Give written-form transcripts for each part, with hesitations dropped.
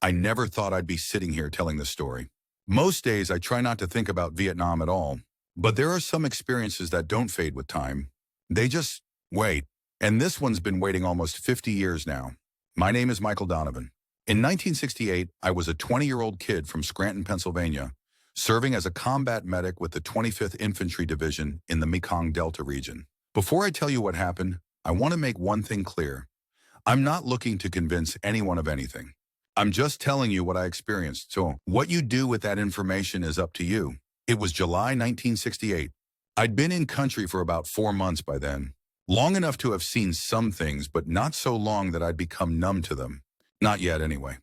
I never thought I'd be sitting here telling this story. Most days I try not to think about Vietnam at all, but there are some experiences that don't fade with time. They just wait. And this one's been waiting almost 50 years now. My name is Michael Donovan. In 1968, I was a 20-year-old kid from Scranton, Pennsylvania, serving as a combat medic with the 25th Infantry Division in the Mekong Delta region. Before I tell you what happened, I want to make one thing clear. I'm not looking to convince anyone of anything. I'm just telling you what I experienced, so what you do with that information is up to you. It was July 1968. I'd been in country for about 4 months by then, long enough to have seen some things, but not so long that I'd become numb to them. Not yet, anyway.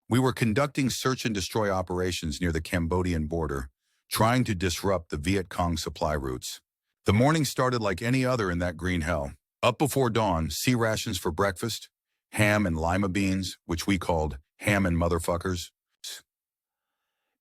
We were conducting search and destroy operations near the Cambodian border, trying to disrupt the Viet Cong supply routes. The morning started like any other in that green hell. Up before dawn, sea rations for breakfast, ham and lima beans, which we called ham and motherfuckers,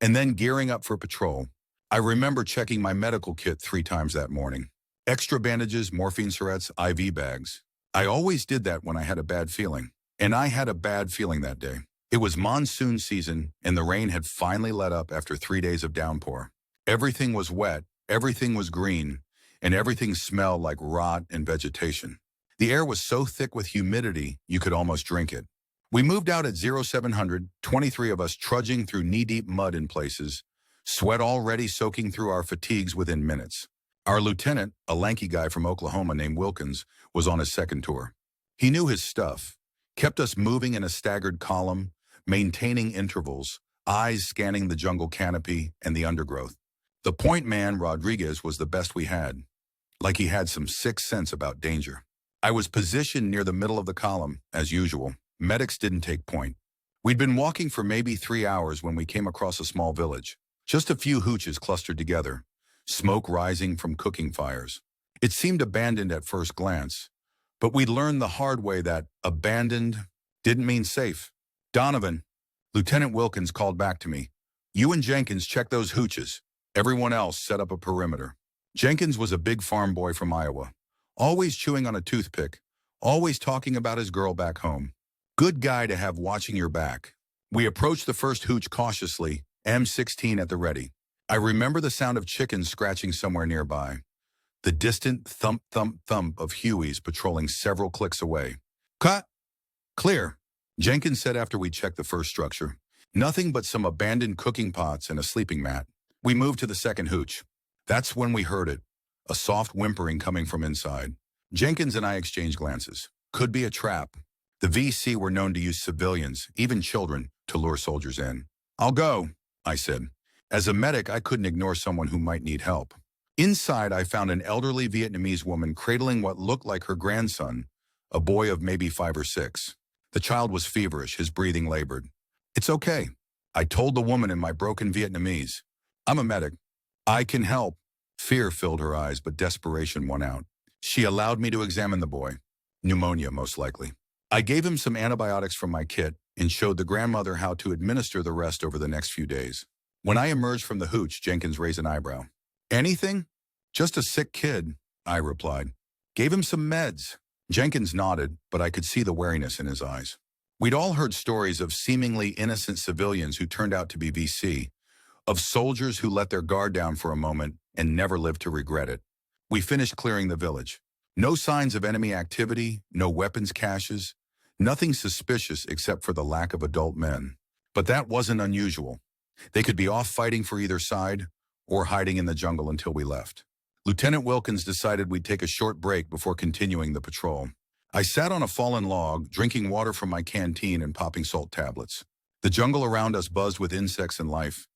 and then gearing up for patrol. I remember checking my medical kit 3 times that morning. Extra bandages, morphine syringes, IV bags. I always did that when I had a bad feeling. And I had a bad feeling that day. It was monsoon season, and the rain had finally let up after 3 days of downpour. Everything was wet, everything was green, and everything smelled like rot and vegetation. The air was so thick with humidity, you could almost drink it. We moved out at 0700, 23 of us trudging through knee-deep mud in places, sweat already soaking through our fatigues within minutes. Our lieutenant, a lanky guy from Oklahoma named Wilkins, was on his second tour. He knew his stuff, kept us moving in a staggered column, maintaining intervals, eyes scanning the jungle canopy and the undergrowth. The point man, Rodriguez, was the best we had, like he had some sixth sense about danger. I was positioned near the middle of the column, as usual. Medics didn't take point. We'd been walking for maybe 3 hours when we came across a small village. Just a few hooches clustered together, smoke rising from cooking fires. It seemed abandoned at first glance, but we learned the hard way that abandoned didn't mean safe. Donovan, Lieutenant Wilkins called back to me. You and Jenkins check those hooches. Everyone else set up a perimeter. Jenkins was a big farm boy from Iowa, always chewing on a toothpick, always talking about his girl back home. Good guy to have watching your back. We approached the first hooch cautiously, M16 at the ready. I remember the sound of chickens scratching somewhere nearby, the distant thump, thump, thump of Hueys patrolling several clicks away. Cut! Clear, Jenkins said after we checked the first structure. Nothing but some abandoned cooking pots and a sleeping mat. We moved to the second hooch. That's when we heard it, a soft whimpering coming from inside. Jenkins and I exchanged glances. Could be a trap. The VC were known to use civilians, even children, to lure soldiers in. I'll go, I said. As a medic, I couldn't ignore someone who might need help. Inside, I found an elderly Vietnamese woman cradling what looked like her grandson, a boy of maybe 5 or 6. The child was feverish, his breathing labored. It's okay, I told the woman in my broken Vietnamese. I'm a medic. I can help. Fear filled her eyes, but desperation won out. She allowed me to examine the boy. Pneumonia, most likely. I gave him some antibiotics from my kit and showed the grandmother how to administer the rest over the next few days. When I emerged from the hooch, Jenkins raised an eyebrow. Anything? Just a sick kid, I replied. Gave him some meds. Jenkins nodded, but I could see the wariness in his eyes. We'd all heard stories of seemingly innocent civilians who turned out to be VC, of soldiers who let their guard down for a moment and never lived to regret it. We finished clearing the village. No signs of enemy activity, no weapons caches, nothing suspicious except for the lack of adult men. But that wasn't unusual. They could be off fighting for either side or hiding in the jungle until we left. Lieutenant Wilkins decided we'd take a short break before continuing the patrol. I sat on a fallen log, drinking water from my canteen and popping salt tablets. The jungle around us buzzed with insects and life,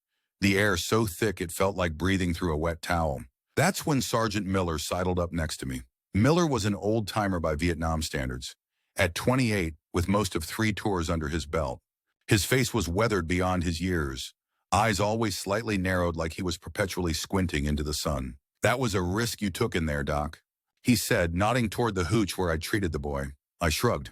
the air so thick it felt like breathing through a wet towel. That's when Sergeant Miller sidled up next to me. Miller was an old-timer by Vietnam standards, at 28 with most of 3 tours under his belt. His face was weathered beyond his years, eyes always slightly narrowed like he was perpetually squinting into the sun. That was a risk you took in there, Doc, he said, nodding toward the hooch where I'd treated the boy. I shrugged.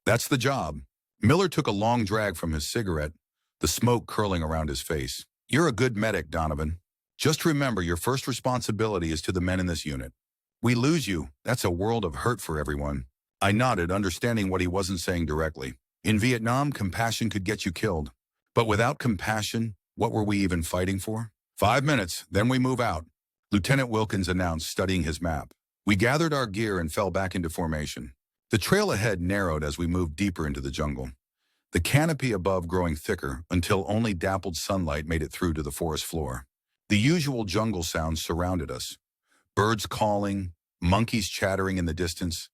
That's the job. Miller took a long drag from his cigarette, the smoke curling around his face. You're a good medic, Donovan. Just remember your first responsibility is to the men in this unit. We lose you, that's a world of hurt for everyone. I nodded, understanding what he wasn't saying directly. In Vietnam, compassion could get you killed. But without compassion, what were we even fighting for? 5 minutes, then we move out, Lieutenant Wilkins announced, studying his map. We gathered our gear and fell back into formation. The trail ahead narrowed as we moved deeper into the jungle, the canopy above growing thicker until only dappled sunlight made it through to the forest floor. The usual jungle sounds surrounded us. Birds calling, monkeys chattering in the distance,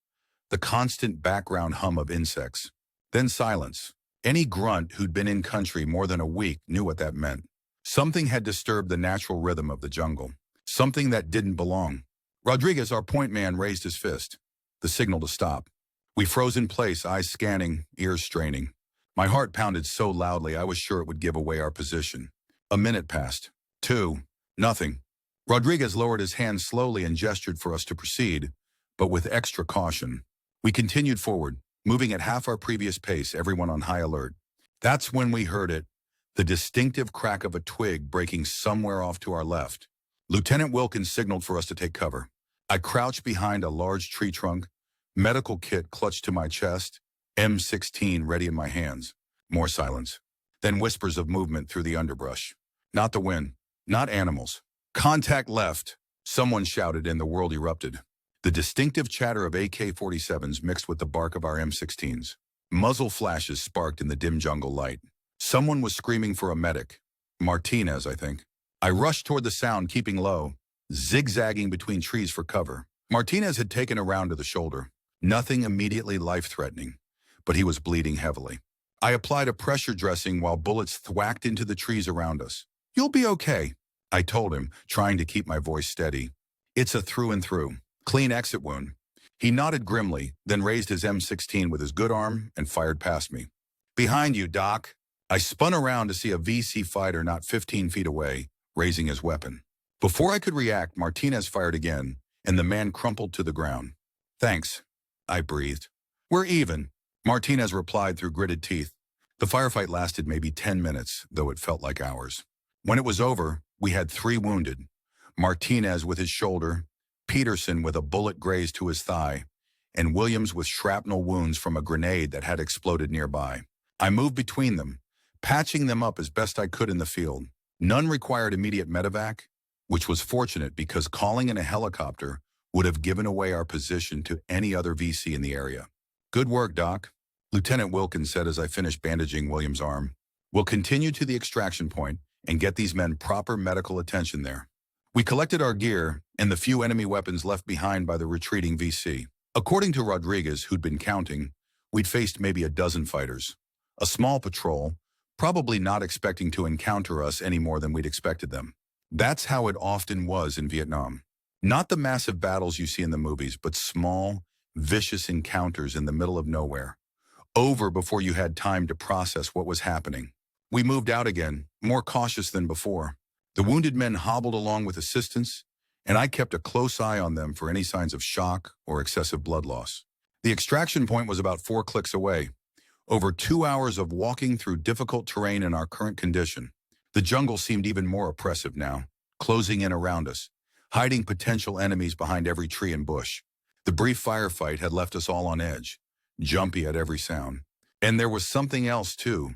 the constant background hum of insects. Then silence. Any grunt who'd been in country more than a week knew what that meant. Something had disturbed the natural rhythm of the jungle. Something that didn't belong. Rodriguez, our point man, raised his fist. The signal to stop. We froze in place, eyes scanning, ears straining. My heart pounded so loudly I was sure it would give away our position. A minute passed. 2. Nothing. Rodriguez lowered his hand slowly and gestured for us to proceed, but with extra caution. We continued forward, moving at half our previous pace, everyone on high alert. That's when we heard it, the distinctive crack of a twig breaking somewhere off to our left. Lieutenant Wilkins signaled for us to take cover. I crouched behind a large tree trunk, medical kit clutched to my chest, M16 ready in my hands. More silence. Then whispers of movement through the underbrush. Not the wind, not animals. Contact left, someone shouted, and the world erupted. The distinctive chatter of AK-47s mixed with the bark of our M16s. Muzzle flashes sparked in the dim jungle light. Someone was screaming for a medic. Martinez, I think. I rushed toward the sound, keeping low, zigzagging between trees for cover. Martinez had taken a round to the shoulder. Nothing immediately life-threatening, but he was bleeding heavily. I applied a pressure dressing while bullets thwacked into the trees around us. You'll be okay, I told him, trying to keep my voice steady. It's a through and through, clean exit wound. He nodded grimly, then raised his M16 with his good arm and fired past me. Behind you, Doc. I spun around to see a VC fighter not 15 feet away, raising his weapon. Before I could react, Martinez fired again, and the man crumpled to the ground. Thanks, I breathed. We're even, Martinez replied through gritted teeth. The firefight lasted maybe 10 minutes, though it felt like hours. When it was over, we had 3 wounded. Martinez with his shoulder, Peterson with a bullet grazed to his thigh, and Williams with shrapnel wounds from a grenade that had exploded nearby. I moved between them, patching them up as best I could in the field. None required immediate medevac, which was fortunate because calling in a helicopter would have given away our position to any other VC in the area. Good work, Doc, Lieutenant Wilkins said as I finished bandaging Williams' arm. We'll continue to the extraction point and get these men proper medical attention there. We collected our gear and the few enemy weapons left behind by the retreating VC. According to Rodriguez, who'd been counting, we'd faced maybe a dozen fighters. A small patrol, probably not expecting to encounter us any more than we'd expected them. That's how it often was in Vietnam. Not the massive battles you see in the movies, but small, vicious encounters in the middle of nowhere. Over before you had time to process what was happening. We moved out again, more cautious than before. The wounded men hobbled along with assistance, and I kept a close eye on them for any signs of shock or excessive blood loss. The extraction point was about 4 clicks away. Over 2 hours of walking through difficult terrain in our current condition. The jungle seemed even more oppressive now, closing in around us, hiding potential enemies behind every tree and bush. The brief firefight had left us all on edge, jumpy at every sound. And there was something else too,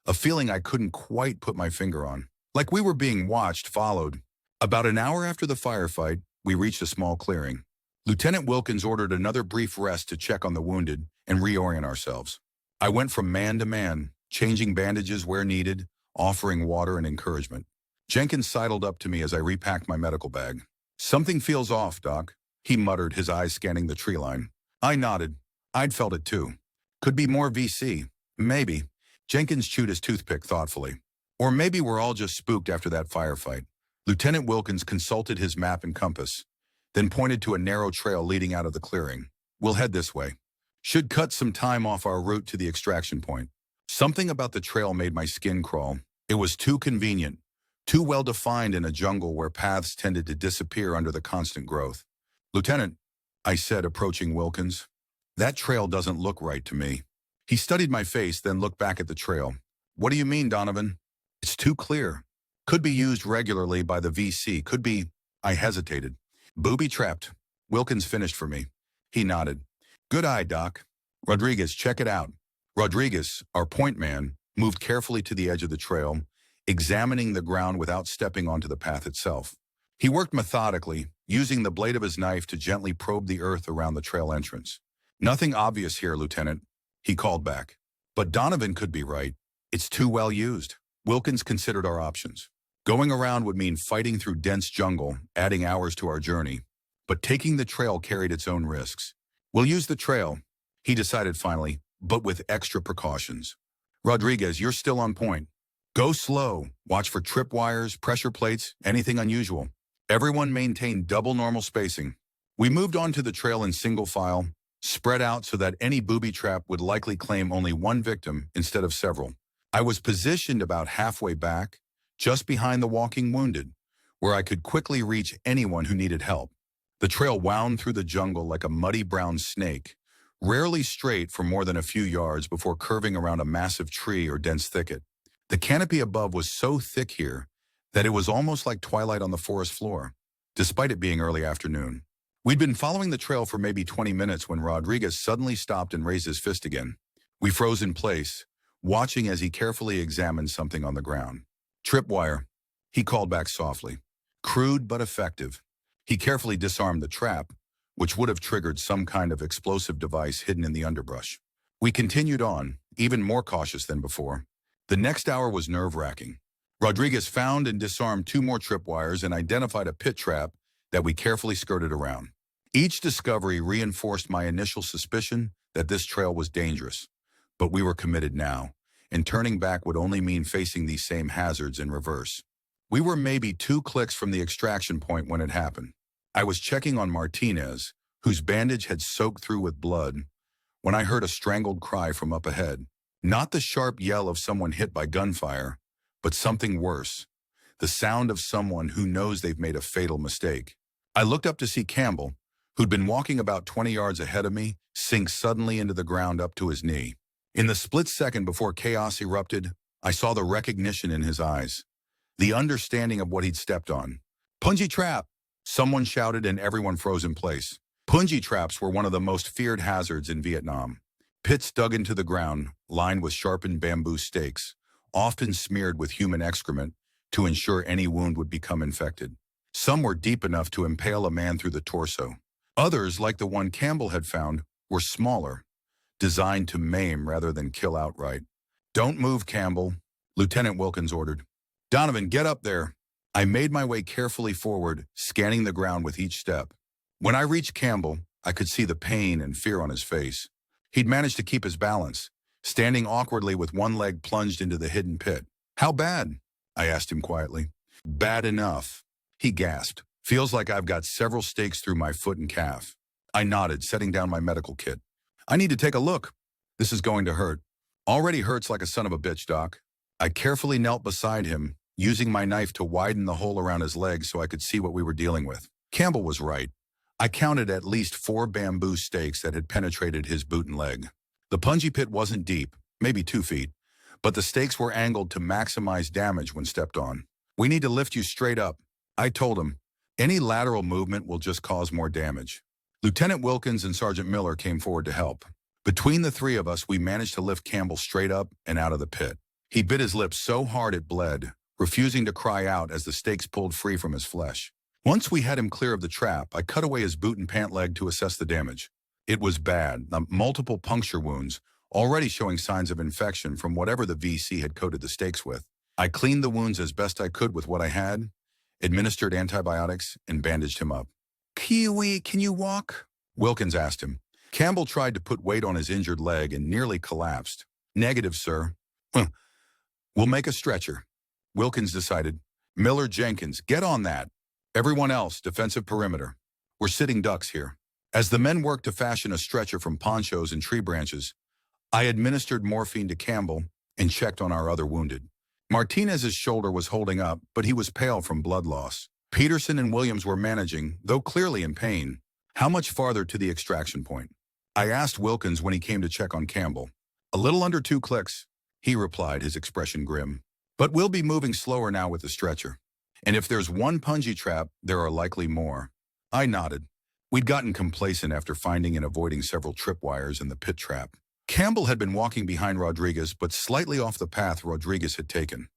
a feeling I couldn't quite put my finger on. Like we were being watched, followed. About an hour after the firefight, we reached a small clearing. Lieutenant Wilkins ordered another brief rest to check on the wounded and reorient ourselves. I went from man to man, changing bandages where needed, offering water and encouragement. Jenkins sidled up to me as I repacked my medical bag. Something feels off, Doc, he muttered, his eyes scanning the tree line. I nodded. I'd felt it too. Could be more VC. Maybe. Jenkins chewed his toothpick thoughtfully. Or maybe we're all just spooked after that firefight. Lieutenant Wilkins consulted his map and compass, then pointed to a narrow trail leading out of the clearing. We'll head this way. Should cut some time off our route to the extraction point. Something about the trail made my skin crawl. It was too convenient, too well-defined in a jungle where paths tended to disappear under the constant growth. Lieutenant, I said, approaching Wilkins, that trail doesn't look right to me. He studied my face, then looked back at the trail. What do you mean, Donovan? It's too clear. Could be used regularly by the VC. Could be. I hesitated. Booby-trapped. Wilkins finished for me. He nodded. Good eye, Doc. Rodriguez, check it out. Rodriguez, our point man, moved carefully to the edge of the trail, examining the ground without stepping onto the path itself. He worked methodically, using the blade of his knife to gently probe the earth around the trail entrance. "Nothing obvious here, Lieutenant," he called back. But Donovan could be right. "It's too well used." Wilkins considered our options. Going around would mean fighting through dense jungle, adding hours to our journey. But taking the trail carried its own risks. "We'll use the trail," he decided finally, "but with extra precautions. Rodriguez, you're still on point. Go slow, watch for tripwires, pressure plates, anything unusual. Everyone maintained double normal spacing." We moved on to the trail in single file, spread out so that any booby trap would likely claim only one victim instead of several. I was positioned about halfway back, just behind the walking wounded, where I could quickly reach anyone who needed help. The trail wound through the jungle like a muddy brown snake, rarely straight for more than a few yards before curving around a massive tree or dense thicket. The canopy above was so thick here that it was almost like twilight on the forest floor, despite it being early afternoon. We'd been following the trail for maybe 20 minutes when Rodriguez suddenly stopped and raised his fist again. We froze in place, watching as he carefully examined something on the ground. "Tripwire," he called back softly. Crude but effective. He carefully disarmed the trap, which would have triggered some kind of explosive device hidden in the underbrush. We continued on, even more cautious than before. The next hour was nerve-wracking. Rodriguez found and disarmed 2 more tripwires and identified a pit trap that we carefully skirted around. Each discovery reinforced my initial suspicion that this trail was dangerous. But we were committed now, and turning back would only mean facing these same hazards in reverse. We were maybe 2 clicks from the extraction point when it happened. I was checking on Martinez, whose bandage had soaked through with blood, when I heard a strangled cry from up ahead. Not the sharp yell of someone hit by gunfire, but something worse. The sound of someone who knows they've made a fatal mistake. I looked up to see Campbell, who'd been walking about 20 yards ahead of me, sink suddenly into the ground up to his knee. In the split second before chaos erupted, I saw the recognition in his eyes, the understanding of what he'd stepped on. "Punji trap!" someone shouted and everyone froze in place. Punji traps were one of the most feared hazards in Vietnam. Pits dug into the ground, lined with sharpened bamboo stakes, often smeared with human excrement to ensure any wound would become infected. Some were deep enough to impale a man through the torso. Others, like the one Campbell had found, were smaller, designed to maim rather than kill outright. "Don't move, Campbell," Lieutenant Wilkins ordered. "Donovan, get up there." I made my way carefully forward, scanning the ground with each step. When I reached Campbell, I could see the pain and fear on his face. He'd managed to keep his balance, standing awkwardly with one leg plunged into the hidden pit. "How bad?" I asked him quietly. "Bad enough," he gasped. "Feels like I've got several stakes through my foot and calf." I nodded, setting down my medical kit. "I need to take a look. This is going to hurt." "Already hurts like a son of a bitch, Doc." I carefully knelt beside him, using my knife to widen the hole around his leg so I could see what we were dealing with. Campbell was right. I counted at least 4 bamboo stakes that had penetrated his boot and leg. The Punji pit wasn't deep, maybe 2 feet, but the stakes were angled to maximize damage when stepped on. "We need to lift you straight up," I told him. "Any lateral movement will just cause more damage." Lieutenant Wilkins and Sergeant Miller came forward to help. Between the 3 of us, we managed to lift Campbell straight up and out of the pit. He bit his lip so hard it bled, refusing to cry out as the stakes pulled free from his flesh. Once we had him clear of the trap, I cut away his boot and pant leg to assess the damage. It was bad, multiple puncture wounds, already showing signs of infection from whatever the VC had coated the stakes with. I cleaned the wounds as best I could with what I had, administered antibiotics, and bandaged him up. "Kiwi, can you walk?" Wilkins asked him. Campbell tried to put weight on his injured leg and nearly collapsed. "Negative, sir." "We'll make a stretcher," Wilkins decided. "Miller, Jenkins, get on that. Everyone else, defensive perimeter. We're sitting ducks here." As the men worked to fashion a stretcher from ponchos and tree branches, I administered morphine to Campbell and checked on our other wounded. Martinez's shoulder was holding up, but he was pale from blood loss. Peterson and Williams were managing, though clearly in pain. "How much farther to the extraction point?" I asked Wilkins when he came to check on Campbell. "A little under 2 clicks, he replied, his expression grim. "But we'll be moving slower now with the stretcher. And if there's one Punji trap, there are likely more." I nodded. We'd gotten complacent after finding and avoiding several tripwires in the pit trap. Campbell had been walking behind Rodriguez, but slightly off the path Rodriguez had taken,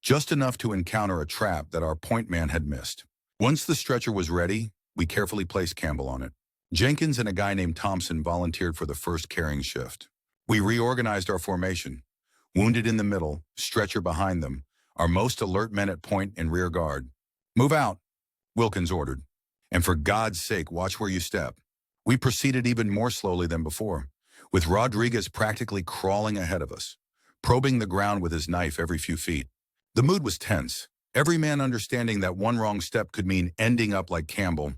just enough to encounter a trap that our point man had missed. Once the stretcher was ready, we carefully placed Campbell on it. Jenkins and a guy named Thompson volunteered for the first carrying shift. We reorganized our formation. Wounded in the middle, stretcher behind them, our most alert men at point and rear guard. "Move out," Wilkins ordered. "And for God's sake, watch where you step." We proceeded even more slowly than before, with Rodriguez practically crawling ahead of us, probing the ground with his knife every few feet. The mood was tense, every man understanding that one wrong step could mean ending up like Campbell,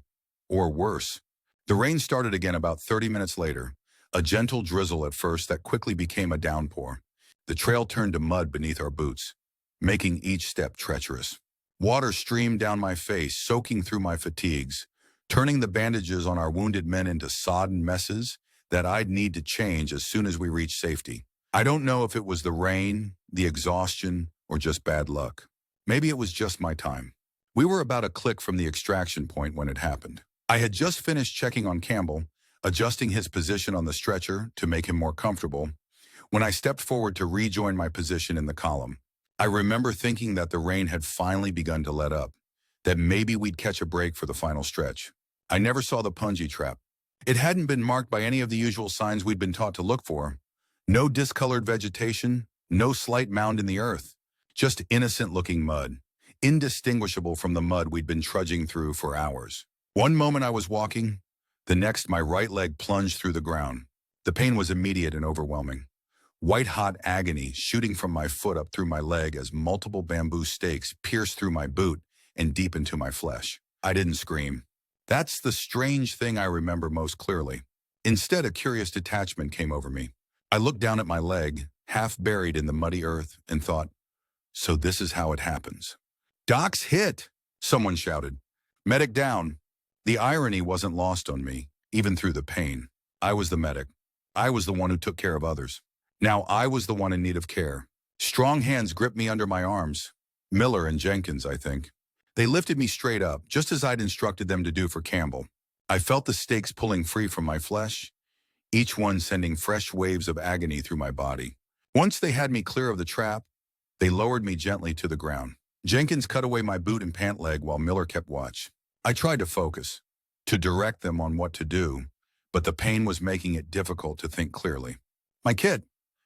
or worse. The rain started again about 30 minutes later, a gentle drizzle at first that quickly became a downpour. The trail turned to mud beneath our boots, making each step treacherous. Water streamed down my face, soaking through my fatigues, turning the bandages on our wounded men into sodden messes that I'd need to change as soon as we reached safety. I don't know if it was the rain, the exhaustion, or just bad luck. Maybe it was just my time. We were about a click from the extraction point when it happened. I had just finished checking on Campbell, adjusting his position on the stretcher to make him more comfortable, when I stepped forward to rejoin my position in the column. I remember thinking that the rain had finally begun to let up, that maybe we'd catch a break for the final stretch. I never saw the Punji trap. It hadn't been marked by any of the usual signs we'd been taught to look for. No discolored vegetation, no slight mound in the earth, just innocent-looking mud, indistinguishable from the mud we'd been trudging through for hours. One moment I was walking, the next my right leg plunged through the ground. The pain was immediate and overwhelming. White-hot agony shooting from my foot up through my leg as multiple bamboo stakes pierced through my boot and deep into my flesh. I didn't scream. That's the strange thing I remember most clearly. Instead, a curious detachment came over me. I looked down at my leg, half buried in the muddy earth, and thought, so this is how it happens. "Doc's hit!" someone shouted. "Medic down." The irony wasn't lost on me, even through the pain. I was the medic. I was the one who took care of others. Now I was the one in need of care. Strong hands gripped me under my arms. Miller and Jenkins, I think. They lifted me straight up, just as I'd instructed them to do for Campbell. I felt the stakes pulling free from my flesh, each one sending fresh waves of agony through my body. Once they had me clear of the trap, they lowered me gently to the ground. Jenkins cut away my boot and pant leg while Miller kept watch. I tried to focus, to direct them on what to do, but the pain was making it difficult to think clearly. "My kit,"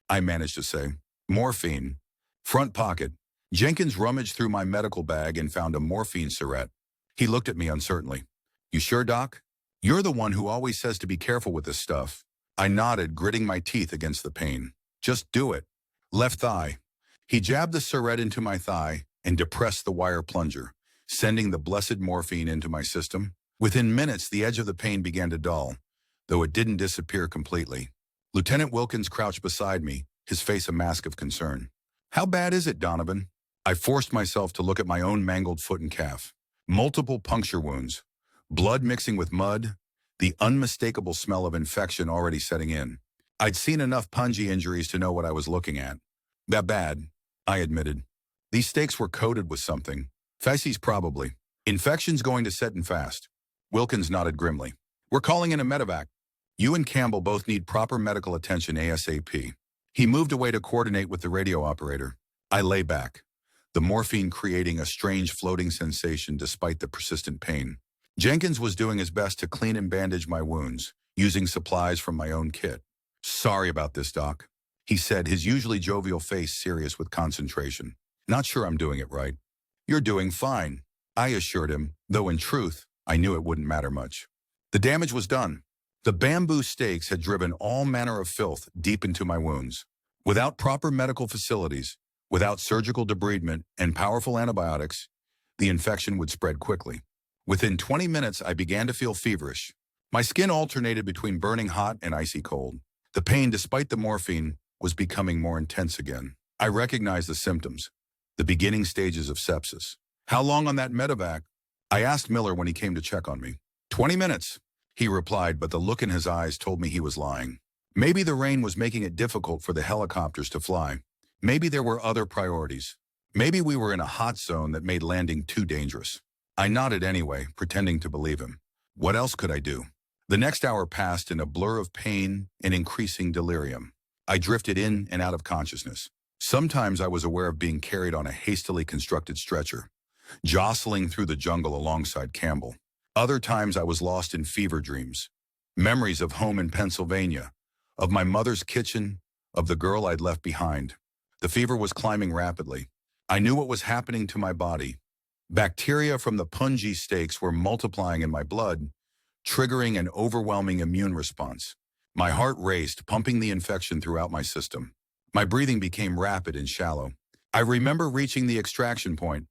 I managed to say. "Morphine. Front pocket." Jenkins rummaged through my medical bag and found a morphine syringe. He looked at me uncertainly. "You sure, Doc? You're the one who always says to be careful with this stuff." I nodded, gritting my teeth against the pain. "Just do it." Left thigh. He jabbed the syringe into my thigh and depressed the wire plunger, sending the blessed morphine into my system. Within minutes, the edge of the pain began to dull, though it didn't disappear completely. Lieutenant Wilkins crouched beside me, his face a mask of concern. "How bad is it, Donovan?" I forced myself to look at my own mangled foot and calf. Multiple puncture wounds, blood mixing with mud, the unmistakable smell of infection already setting in. I'd seen enough Punji injuries to know what I was looking at. "That bad," I admitted. "These stakes were coated with something. Feces probably. Infection's going to set in fast." Wilkins nodded grimly. "We're calling in a medevac. You and Campbell both need proper medical attention ASAP." He moved away to coordinate with the radio operator. I lay back, the morphine creating a strange floating sensation despite the persistent pain. Jenkins was doing his best to clean and bandage my wounds, using supplies from my own kit. "Sorry about this, Doc," he said, his usually jovial face serious with concentration. "Not sure I'm doing it right." "You're doing fine," I assured him, though in truth, I knew it wouldn't matter much. The damage was done. The bamboo stakes had driven all manner of filth deep into my wounds. Without proper medical facilities, without surgical debridement and powerful antibiotics, the infection would spread quickly. Within 20 minutes, I began to feel feverish. My skin alternated between burning hot and icy cold. The pain, despite the morphine, was becoming more intense again. I recognized the symptoms, the beginning stages of sepsis. "How long on that medevac?" I asked Miller when he came to check on me. 20 minutes, he replied, but the look in his eyes told me he was lying. Maybe the rain was making it difficult for the helicopters to fly. Maybe there were other priorities. Maybe we were in a hot zone that made landing too dangerous. I nodded anyway, pretending to believe him. What else could I do? The next hour passed in a blur of pain and increasing delirium. I drifted in and out of consciousness. Sometimes I was aware of being carried on a hastily constructed stretcher, jostling through the jungle alongside Campbell. Other times I was lost in fever dreams, memories of home in Pennsylvania, of my mother's kitchen, of the girl I'd left behind. The fever was climbing rapidly. I knew what was happening to my body. Bacteria from the Punji steaks were multiplying in my blood, triggering an overwhelming immune response. My heart raced, pumping the infection throughout my system. My breathing became rapid and shallow. I remember reaching the extraction point,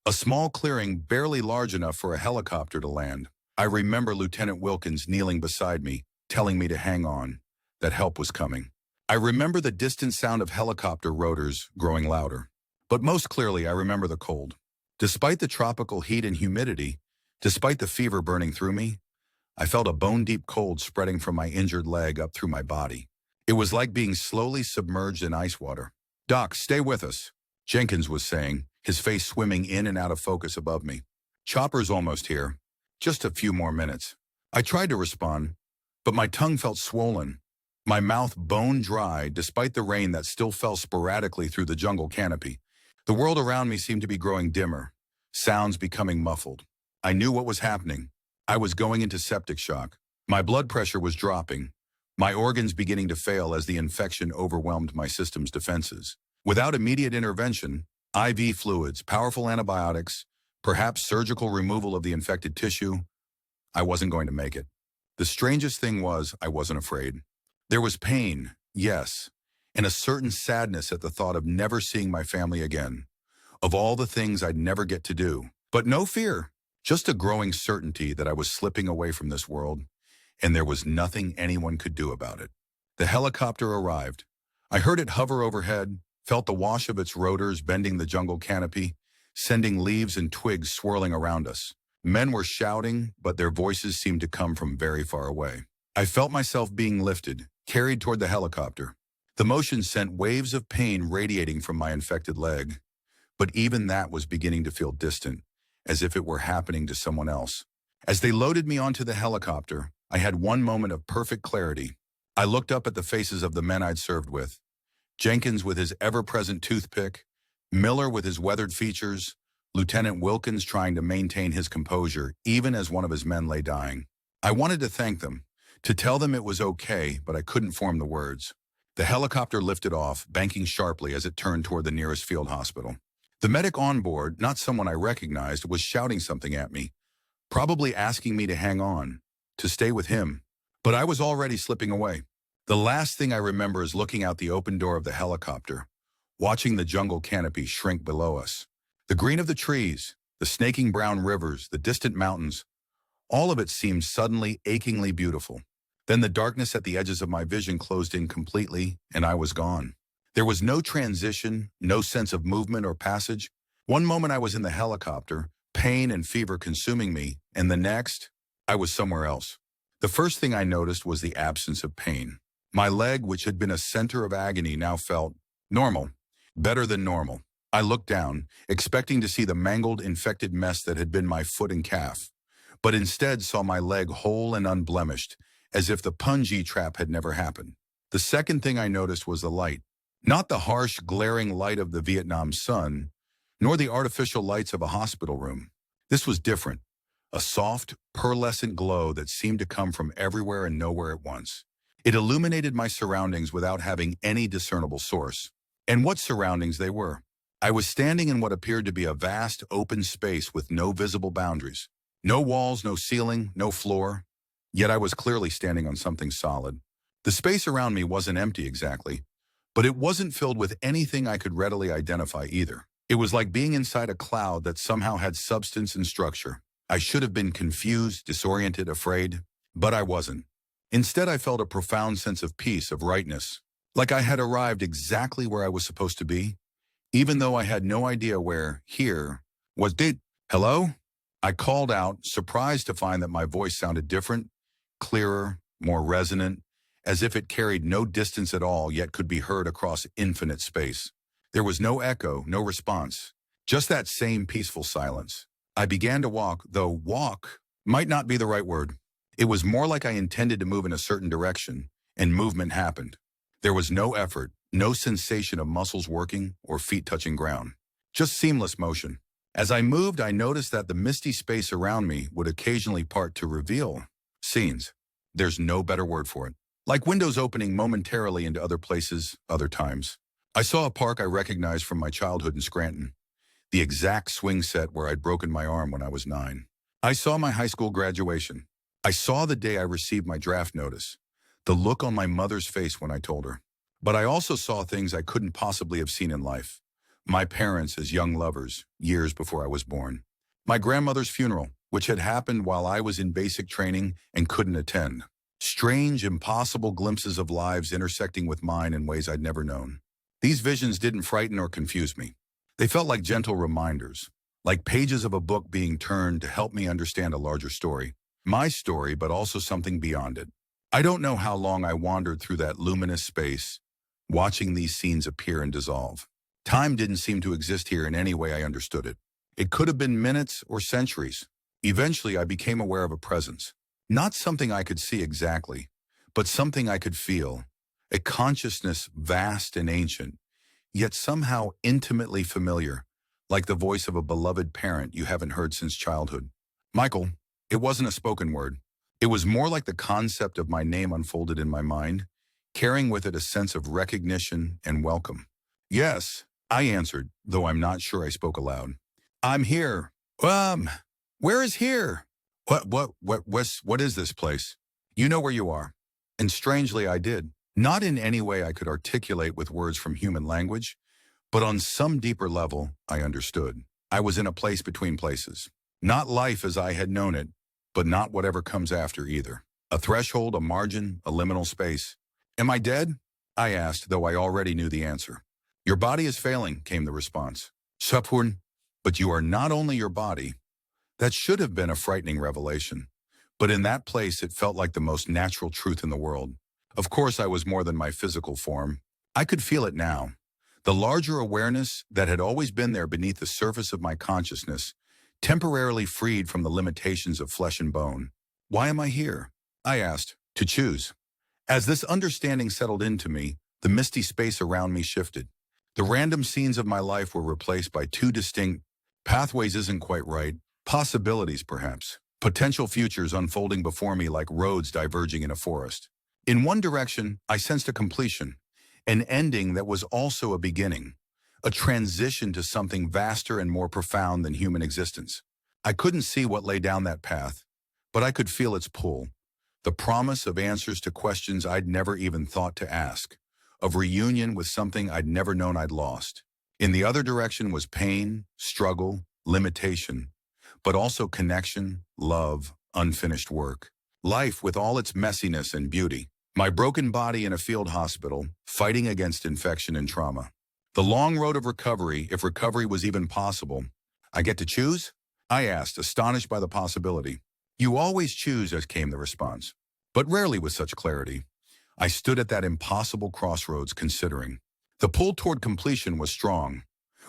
a small clearing barely large enough for a helicopter to land. I remember Lieutenant Wilkins kneeling beside me, telling me to hang on, that help was coming. I remember the distant sound of helicopter rotors growing louder. But most clearly, I remember the cold. Despite the tropical heat and humidity, despite the fever burning through me, I felt a bone-deep cold spreading from my injured leg up through my body. It was like being slowly submerged in ice water. "Doc, stay with us," Jenkins was saying, his face swimming in and out of focus above me. "Chopper's almost here. Just a few more minutes." I tried to respond, but my tongue felt swollen, my mouth bone dry despite the rain that still fell sporadically through the jungle canopy. The world around me seemed to be growing dimmer, sounds becoming muffled. I knew what was happening. I was going into septic shock. My blood pressure was dropping, my organs beginning to fail as the infection overwhelmed my system's defenses. Without immediate intervention, IV fluids, powerful antibiotics, perhaps surgical removal of the infected tissue, I wasn't going to make it. The strangest thing was I wasn't afraid. There was pain, yes, and a certain sadness at the thought of never seeing my family again, of all the things I'd never get to do. But no fear, just a growing certainty that I was slipping away from this world, and there was nothing anyone could do about it. The helicopter arrived. I heard it hover overhead, felt the wash of its rotors bending the jungle canopy, sending leaves and twigs swirling around us. Men were shouting, but their voices seemed to come from very far away. I felt myself being lifted, carried toward the helicopter. The motion sent waves of pain radiating from my infected leg, but even that was beginning to feel distant, as if it were happening to someone else. As they loaded me onto the helicopter, I had one moment of perfect clarity. I looked up at the faces of the men I'd served with. Jenkins with his ever-present toothpick, Miller with his weathered features, Lieutenant Wilkins trying to maintain his composure even as one of his men lay dying. I wanted to thank them, to tell them it was okay, but I couldn't form the words. The helicopter lifted off, banking sharply as it turned toward the nearest field hospital. The medic on board, not someone I recognized, was shouting something at me, probably asking me to hang on, to stay with him. But I was already slipping away. The last thing I remember is looking out the open door of the helicopter, watching the jungle canopy shrink below us. The green of the trees, the snaking brown rivers, the distant mountains, all of it seemed suddenly achingly beautiful. Then the darkness at the edges of my vision closed in completely, and I was gone. There was no transition, no sense of movement or passage. One moment I was in the helicopter, pain and fever consuming me, and the next, I was somewhere else. The first thing I noticed was the absence of pain. My leg, which had been a center of agony, now felt normal, better than normal. I looked down, expecting to see the mangled, infected mess that had been my foot and calf, but instead saw my leg whole and unblemished, as if the Punji trap had never happened. The second thing I noticed was the light. Not the harsh, glaring light of the Vietnam sun, nor the artificial lights of a hospital room. This was different. A soft, pearlescent glow that seemed to come from everywhere and nowhere at once. It illuminated my surroundings without having any discernible source. And what surroundings they were. I was standing in what appeared to be a vast, open space with no visible boundaries. No walls, no ceiling, no floor. Yet I was clearly standing on something solid. The space around me wasn't empty exactly, but it wasn't filled with anything I could readily identify either. It was like being inside a cloud that somehow had substance and structure. I should have been confused, disoriented, afraid, but I wasn't. Instead, I felt a profound sense of peace, of rightness, like I had arrived exactly where I was supposed to be, even though I had no idea where here was. Hello? I called out, surprised to find that my voice sounded different, clearer, more resonant, as if it carried no distance at all yet could be heard across infinite space. There was no echo, no response, just that same peaceful silence. I began to walk, though walk might not be the right word. It was more like I intended to move in a certain direction, and movement happened. There was no effort, no sensation of muscles working or feet touching ground. Just seamless motion. As I moved, I noticed that the misty space around me would occasionally part to reveal scenes. There's no better word for it. Like windows opening momentarily into other places, other times. I saw a park I recognized from my childhood in Scranton, the exact swing set where I'd broken my arm when I was 9. I saw my high school graduation. I saw the day I received my draft notice, the look on my mother's face when I told her. But I also saw things I couldn't possibly have seen in life. My parents as young lovers, years before I was born. My grandmother's funeral, which had happened while I was in basic training and couldn't attend. Strange, impossible glimpses of lives intersecting with mine in ways I'd never known. These visions didn't frighten or confuse me. They felt like gentle reminders, like pages of a book being turned to help me understand a larger story. My story, but also something beyond it. I don't know how long I wandered through that luminous space, watching these scenes appear and dissolve. Time didn't seem to exist here in any way I understood it. It could have been minutes or centuries. Eventually, I became aware of a presence. Not something I could see exactly, but something I could feel. A consciousness vast and ancient, yet somehow intimately familiar, like the voice of a beloved parent you haven't heard since childhood. Michael, it wasn't a spoken word. It was more like the concept of my name unfolded in my mind, carrying with it a sense of recognition and welcome. Yes, I answered, though I'm not sure I spoke aloud. I'm here. Where is here? What is this place? You know where you are. And strangely, I did. Not in any way I could articulate with words from human language, but on some deeper level, I understood. I was in a place between places. Not life as I had known it, but not whatever comes after either. A threshold, a margin, a liminal space. Am I dead? I asked, though I already knew the answer. Your body is failing, came the response. Sapurn, but you are not only your body. That should have been a frightening revelation. But in that place, it felt like the most natural truth in the world. Of course, I was more than my physical form. I could feel it now. The larger awareness that had always been there beneath the surface of my consciousness, temporarily freed from the limitations of flesh and bone. Why am I here? I asked, to choose. As this understanding settled into me, the misty space around me shifted. The random scenes of my life were replaced by two distinct pathways isn't quite right, possibilities perhaps, potential futures unfolding before me like roads diverging in a forest. In one direction, I sensed a completion, an ending that was also a beginning, a transition to something vaster and more profound than human existence. I couldn't see what lay down that path, but I could feel its pull, the promise of answers to questions I'd never even thought to ask, of reunion with something I'd never known I'd lost. In the other direction was pain, struggle, limitation, but also connection, love, unfinished work. Life with all its messiness and beauty. My broken body in a field hospital, fighting against infection and trauma. The long road of recovery, if recovery was even possible. I get to choose? I asked, astonished by the possibility. You always choose, as came the response, but rarely with such clarity. I stood at that impossible crossroads considering. The pull toward completion was strong.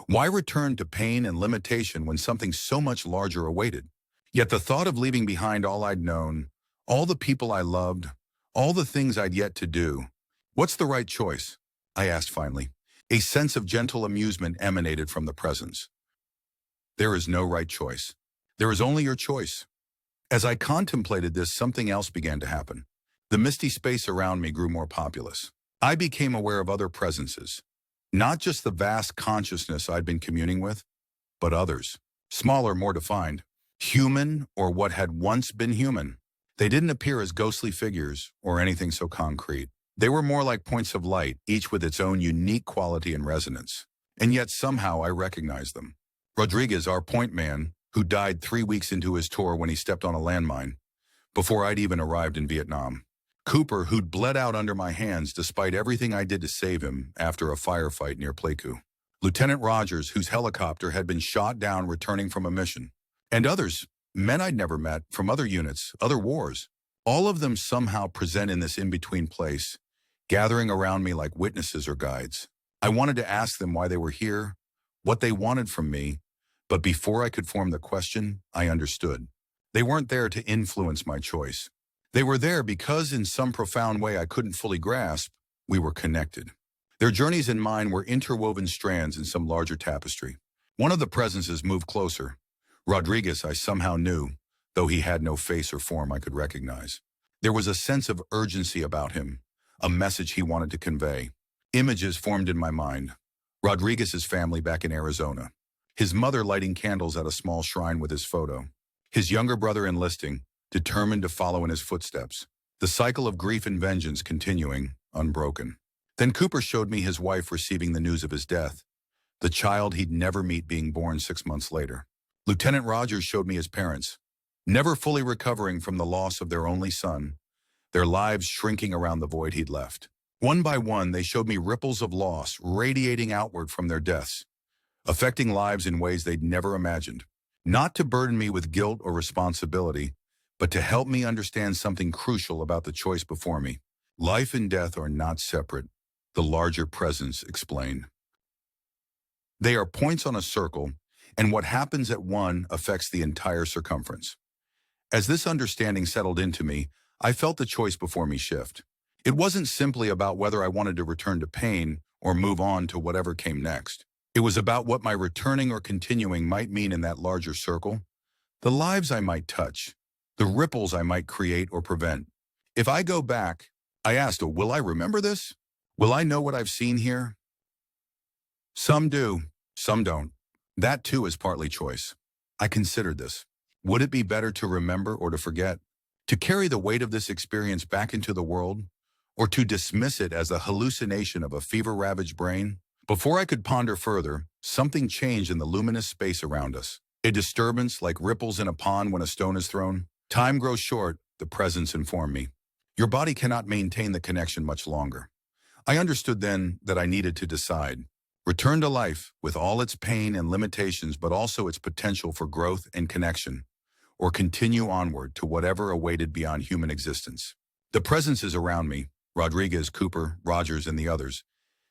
Why return to pain and limitation when something so much larger awaited? Yet the thought of leaving behind all I'd known, all the people I loved, all the things I'd yet to do. What's the right choice? I asked finally. A sense of gentle amusement emanated from the presence. There is no right choice. There is only your choice. As I contemplated this, something else began to happen. The misty space around me grew more populous. I became aware of other presences. Not just the vast consciousness I'd been communing with, but others. Smaller, more defined. Human, or what had once been human. They didn't appear as ghostly figures or anything so concrete. They were more like points of light, each with its own unique quality and resonance. And yet somehow I recognized them. Rodriguez, our point man, who died 3 weeks into his tour when he stepped on a landmine, before I'd even arrived in Vietnam. Cooper, who'd bled out under my hands despite everything I did to save him after a firefight near Pleiku. Lieutenant Rogers, whose helicopter had been shot down returning from a mission. And others, men I'd never met, from other units, other wars. All of them somehow present in this in-between place, gathering around me like witnesses or guides. I wanted to ask them why they were here, what they wanted from me, but before I could form the question, I understood. They weren't there to influence my choice. They were there because in some profound way I couldn't fully grasp, We were connected. Their journeys and mine were interwoven strands in some larger tapestry. One of the presences moved closer. Rodriguez I somehow knew, though he had no face or form I could recognize. There was a sense of urgency about him, a message he wanted to convey. Images formed in my mind. Rodriguez's family back in Arizona. His mother lighting candles at a small shrine with his photo. His younger brother enlisting, determined to follow in his footsteps. The cycle of grief and vengeance continuing, unbroken. Then Cooper showed me his wife receiving the news of his death, the child he'd never meet being born 6 months later. Lieutenant Rogers showed me his parents, never fully recovering from the loss of their only son, their lives shrinking around the void he'd left. One by one, they showed me ripples of loss radiating outward from their deaths, affecting lives in ways they'd never imagined. Not to burden me with guilt or responsibility, but to help me understand something crucial about the choice before me. Life and death are not separate, the larger presence explained. They are points on a circle, and what happens at one affects the entire circumference. As this understanding settled into me, I felt the choice before me shift. It wasn't simply about whether I wanted to return to pain or move on to whatever came next. It was about what my returning or continuing might mean in that larger circle, the lives I might touch, the ripples I might create or prevent. If I go back, I asked, will I remember this? Will I know what I've seen here? Some do, some don't. That too is partly choice. I considered this. Would it be better to remember or to forget? To carry the weight of this experience back into the world? Or to dismiss it as a hallucination of a fever-ravaged brain? Before I could ponder further, something changed in the luminous space around us. A disturbance like ripples in a pond when a stone is thrown. Time grows short, the presence informed me. Your body cannot maintain the connection much longer. I understood then that I needed to decide. Return to life with all its pain and limitations, but also its potential for growth and connection, or continue onward to whatever awaited beyond human existence. The presences around me, Rodriguez, Cooper, Rogers, and the others,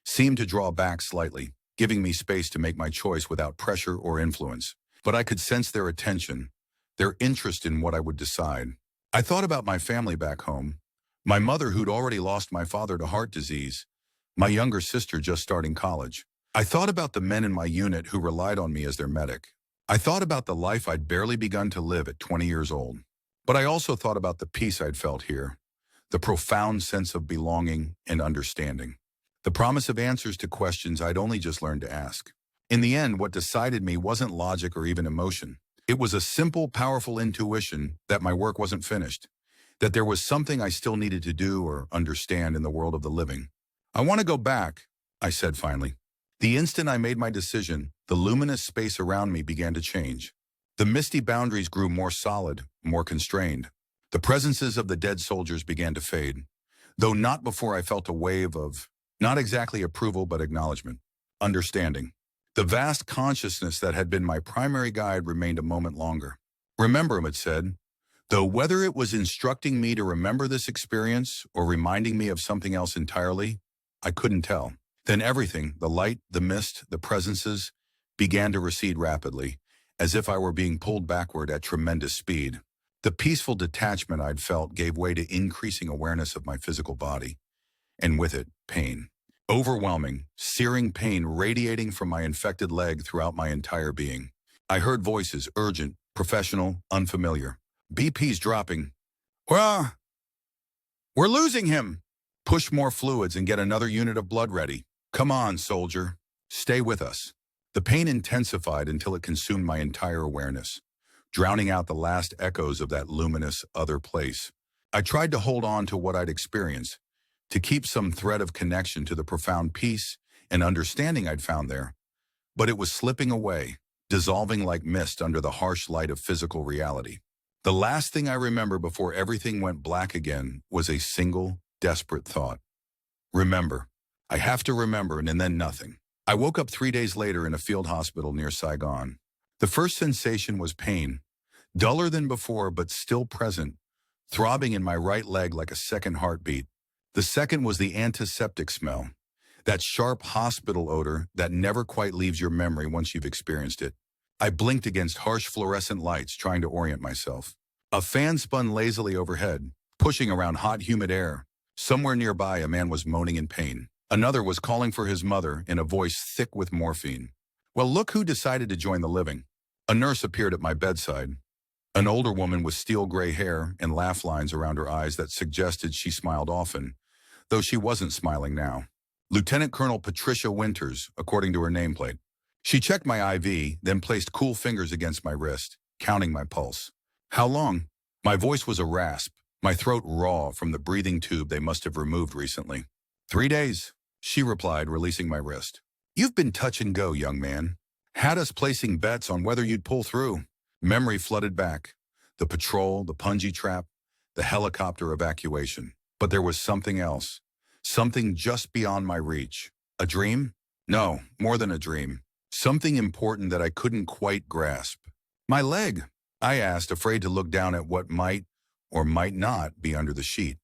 seemed to draw back slightly, giving me space to make my choice without pressure or influence. But I could sense their attention, their interest in what I would decide. I thought about my family back home, my mother who'd already lost my father to heart disease, my younger sister just starting college. I thought about the men in my unit who relied on me as their medic. I thought about the life I'd barely begun to live at 20 years old. But I also thought about the peace I'd felt here, the profound sense of belonging and understanding, the promise of answers to questions I'd only just learned to ask. In the end, what decided me wasn't logic or even emotion. It was a simple, powerful intuition that my work wasn't finished, that there was something I still needed to do or understand in the world of the living. I want to go back, I said finally. The instant I made my decision, the luminous space around me began to change. The misty boundaries grew more solid, more constrained. The presences of the dead soldiers began to fade, though not before I felt a wave of, not exactly approval but acknowledgement, understanding. The vast consciousness that had been my primary guide remained a moment longer. Remember, it said, though whether it was instructing me to remember this experience or reminding me of something else entirely, I couldn't tell. Then everything, the light, the mist, the presences, began to recede rapidly, as if I were being pulled backward at tremendous speed. The peaceful detachment I'd felt gave way to increasing awareness of my physical body, and with it, pain. Overwhelming, searing pain radiating from my infected leg throughout my entire being. I heard voices, urgent, professional, unfamiliar. BP's dropping. We're losing him. Push more fluids and get another unit of blood ready. Come on, soldier. Stay with us. The pain intensified until it consumed my entire awareness, drowning out the last echoes of that luminous other place. I tried to hold on to what I'd experienced, to keep some thread of connection to the profound peace and understanding I'd found there. But it was slipping away, dissolving like mist under the harsh light of physical reality. The last thing I remember before everything went black again was a single, desperate thought. Remember. I have to remember, and then nothing. I woke up 3 days later in a field hospital near Saigon. The first sensation was pain, duller than before but still present, throbbing in my right leg like a second heartbeat. The second was the antiseptic smell, that sharp hospital odor that never quite leaves your memory once you've experienced it. I blinked against harsh fluorescent lights, trying to orient myself. A fan spun lazily overhead, pushing around hot, humid air. Somewhere nearby, a man was moaning in pain. Another was calling for his mother in a voice thick with morphine. Well, look who decided to join the living. A nurse appeared at my bedside. An older woman with steel gray hair and laugh lines around her eyes that suggested she smiled often, though she wasn't smiling now. Lieutenant Colonel Patricia Winters, according to her nameplate. She checked my IV, then placed cool fingers against my wrist, counting my pulse. How long? My voice was a rasp, my throat raw from the breathing tube they must have removed recently. 3 days, she replied, releasing my wrist. You've been touch and go, young man. Had us placing bets on whether you'd pull through. Memory flooded back. The patrol, the Punji trap, the helicopter evacuation. But there was something else. Something just beyond my reach. A dream? No, more than a dream. Something important that I couldn't quite grasp. My leg, I asked, afraid to look down at what might or might not be under the sheet.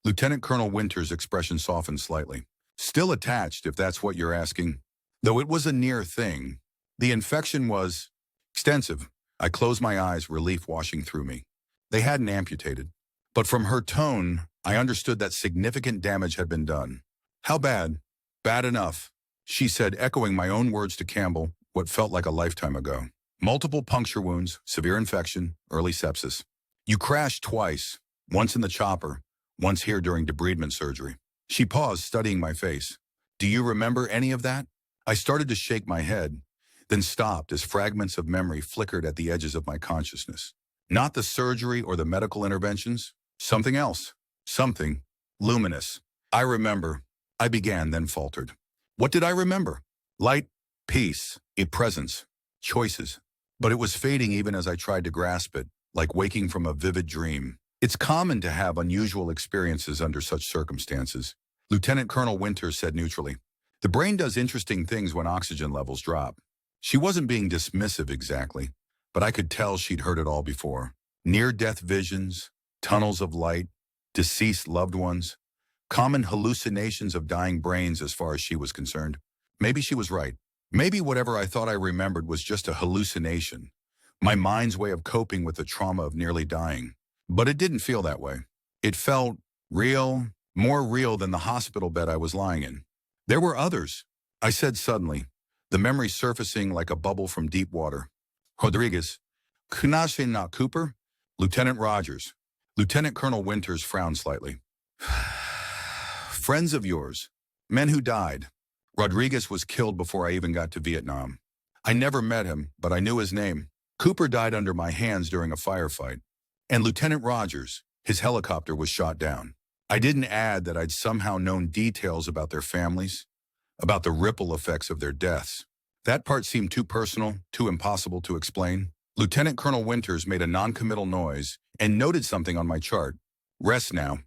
Lieutenant Colonel Winters' expression softened slightly. Still attached, if that's what you're asking. Though it was a near thing. The infection was extensive. I closed my eyes, relief washing through me. They hadn't amputated. But from her tone, I understood that significant damage had been done. How bad? Bad enough, she said, echoing my own words to Campbell, what felt like a lifetime ago. Multiple puncture wounds, severe infection, early sepsis. You crashed twice, once in the chopper, once here during debridement surgery. She paused, studying my face. Do you remember any of that? I started to shake my head, then stopped as fragments of memory flickered at the edges of my consciousness. Not the surgery or the medical interventions. Something else. Something luminous. I remember. I began, then faltered. What did I remember? Light, peace, a presence, choices. But it was fading even as I tried to grasp it, like waking from a vivid dream. It's common to have unusual experiences under such circumstances. Lieutenant Colonel Winters said neutrally. The brain does interesting things when oxygen levels drop. She wasn't being dismissive exactly, but I could tell she'd heard it all before. Near-death visions, tunnels of light, deceased loved ones, common hallucinations of dying brains as far as she was concerned. Maybe she was right. Maybe whatever I thought I remembered was just a hallucination, my mind's way of coping with the trauma of nearly dying. But it didn't feel that way. It felt real, more real than the hospital bed I was lying in. There were others, I said suddenly, the memory surfacing like a bubble from deep water. Rodriguez. Kunashi not Cooper? Lieutenant Rogers. Lieutenant Colonel Winters frowned slightly. Friends of yours. Men who died. Rodriguez was killed before I even got to Vietnam. I never met him, but I knew his name. Cooper died under my hands during a firefight. And Lieutenant Rogers, his helicopter was shot down. I didn't add that I'd somehow known details about their families, about the ripple effects of their deaths. That part seemed too personal, too impossible to explain. Lieutenant Colonel Winters made a non-committal noise and noted something on my chart. Rest now.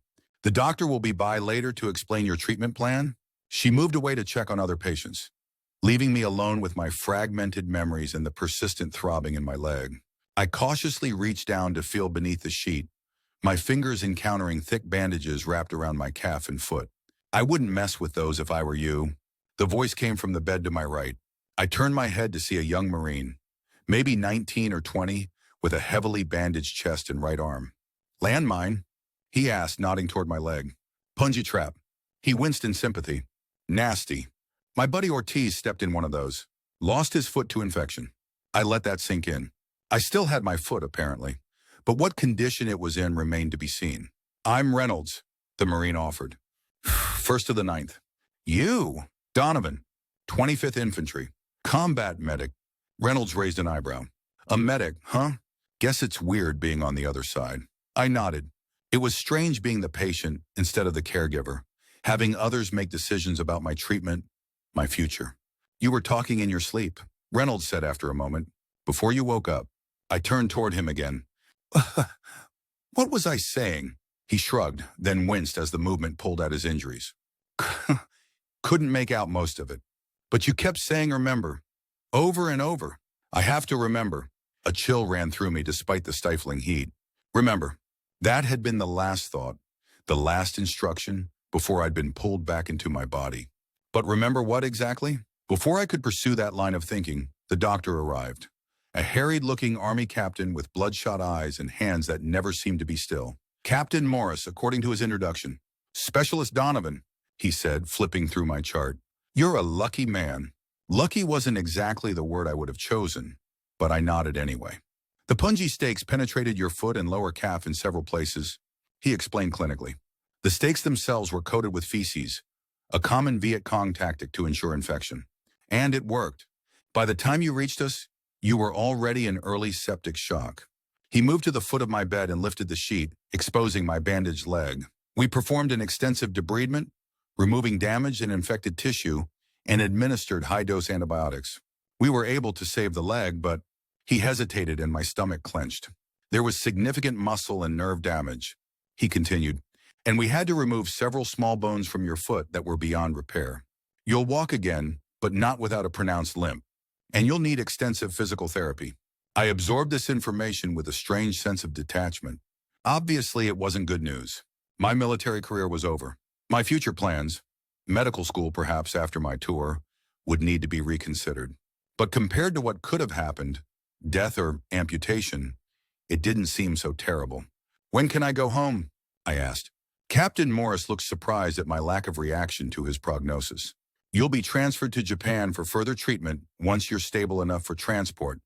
The doctor will be by later to explain your treatment plan. She moved away to check on other patients, leaving me alone with my fragmented memories and the persistent throbbing in my leg. I cautiously reached down to feel beneath the sheet, my fingers encountering thick bandages wrapped around my calf and foot. I wouldn't mess with those if I were you. The voice came from the bed to my right. I turned my head to see a young Marine, maybe 19 or 20, with a heavily bandaged chest and right arm. Landmine? He asked, nodding toward my leg. Punji trap. He winced in sympathy. Nasty. My buddy Ortiz stepped in one of those. Lost his foot to infection. I let that sink in. I still had my foot, apparently, but what condition it was in remained to be seen. I'm Reynolds, the Marine offered. First of the 9th. You? Donovan, 25th Infantry. Combat medic. Reynolds raised an eyebrow. A medic, huh? Guess it's weird being on the other side. I nodded. It was strange being the patient instead of the caregiver, having others make decisions about my treatment, my future. You were talking in your sleep, Reynolds said after a moment, before you woke up. I turned toward him again. What was I saying? He shrugged, then winced as the movement pulled at his injuries. Couldn't make out most of it. But you kept saying remember, over and over. I have to remember. A chill ran through me despite the stifling heat. Remember, that had been the last thought, the last instruction before I'd been pulled back into my body. But remember what exactly? Before I could pursue that line of thinking, the doctor arrived. A harried-looking Army captain with bloodshot eyes and hands that never seemed to be still. Captain Morris, according to his introduction. Specialist Donovan, he said, flipping through my chart. You're a lucky man. Lucky wasn't exactly the word I would have chosen, but I nodded anyway. The Punji stakes penetrated your foot and lower calf in several places, he explained clinically. The stakes themselves were coated with feces, a common Viet Cong tactic to ensure infection. And it worked. By the time you reached us, you were already in early septic shock. He moved to the foot of my bed and lifted the sheet, exposing my bandaged leg. We performed an extensive debridement, removing damaged and infected tissue, and administered high-dose antibiotics. We were able to save the leg, but he hesitated and my stomach clenched. There was significant muscle and nerve damage, he continued, and we had to remove several small bones from your foot that were beyond repair. You'll walk again, but not without a pronounced limp, and you'll need extensive physical therapy. I absorbed this information with a strange sense of detachment. Obviously, it wasn't good news. My military career was over. My future plans, medical school perhaps after my tour, would need to be reconsidered. But compared to what could have happened, death or amputation, it didn't seem so terrible. When can I go home? I asked. Captain Morris looked surprised at my lack of reaction to his prognosis. You'll be transferred to Japan for further treatment once you're stable enough for transport,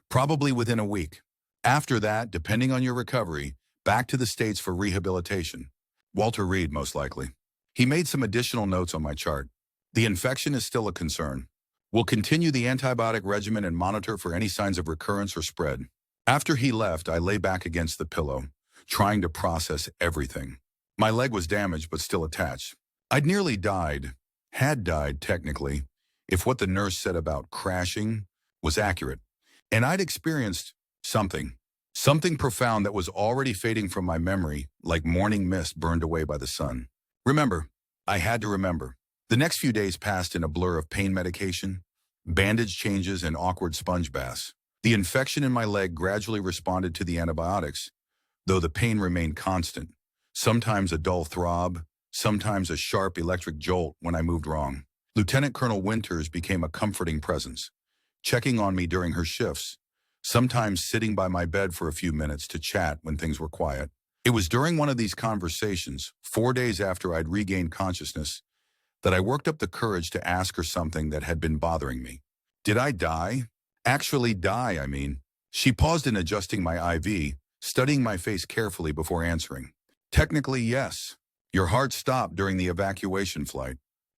probably within a week. After that, depending on your recovery, back to the States for rehabilitation. Walter Reed, most likely. He made some additional notes on my chart. The infection is still a concern. We'll continue the antibiotic regimen and monitor for any signs of recurrence or spread. After he left, I lay back against the pillow, trying to process everything. My leg was damaged but still attached. I'd nearly died, had died technically, if what the nurse said about crashing was accurate. And I'd experienced something profound that was already fading from my memory like morning mist burned away by the sun. Remember, I had to remember. The next few days passed in a blur of pain medication, bandage changes, and awkward sponge baths. The infection in my leg gradually responded to the antibiotics, though the pain remained constant. Sometimes a dull throb, sometimes a sharp electric jolt when I moved wrong. Lieutenant Colonel Winters became a comforting presence, checking on me during her shifts, sometimes sitting by my bed for a few minutes to chat when things were quiet. It was during one of these conversations, 4 days after I'd regained consciousness, that I worked up the courage to ask her something that had been bothering me. Did I die? Actually die, I mean. She paused in adjusting my IV, studying my face carefully before answering. Technically, yes. Your heart stopped during the evacuation flight.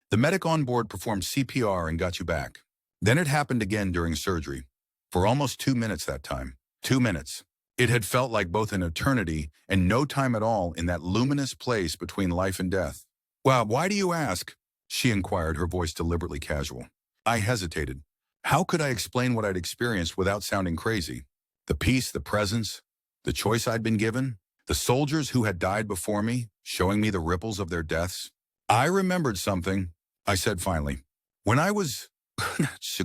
The medic on board performed CPR and got you back. Then it happened again during surgery. For almost 2 minutes that time. 2 minutes. It had felt like both an eternity and no time at all in that luminous place between life and death. Well, why do you ask? She inquired, her voice deliberately casual. I hesitated. How could I explain what I'd experienced without sounding crazy? The peace, the presence, the choice I'd been given, the soldiers who had died before me, showing me the ripples of their deaths. I remembered something, I said finally. When I was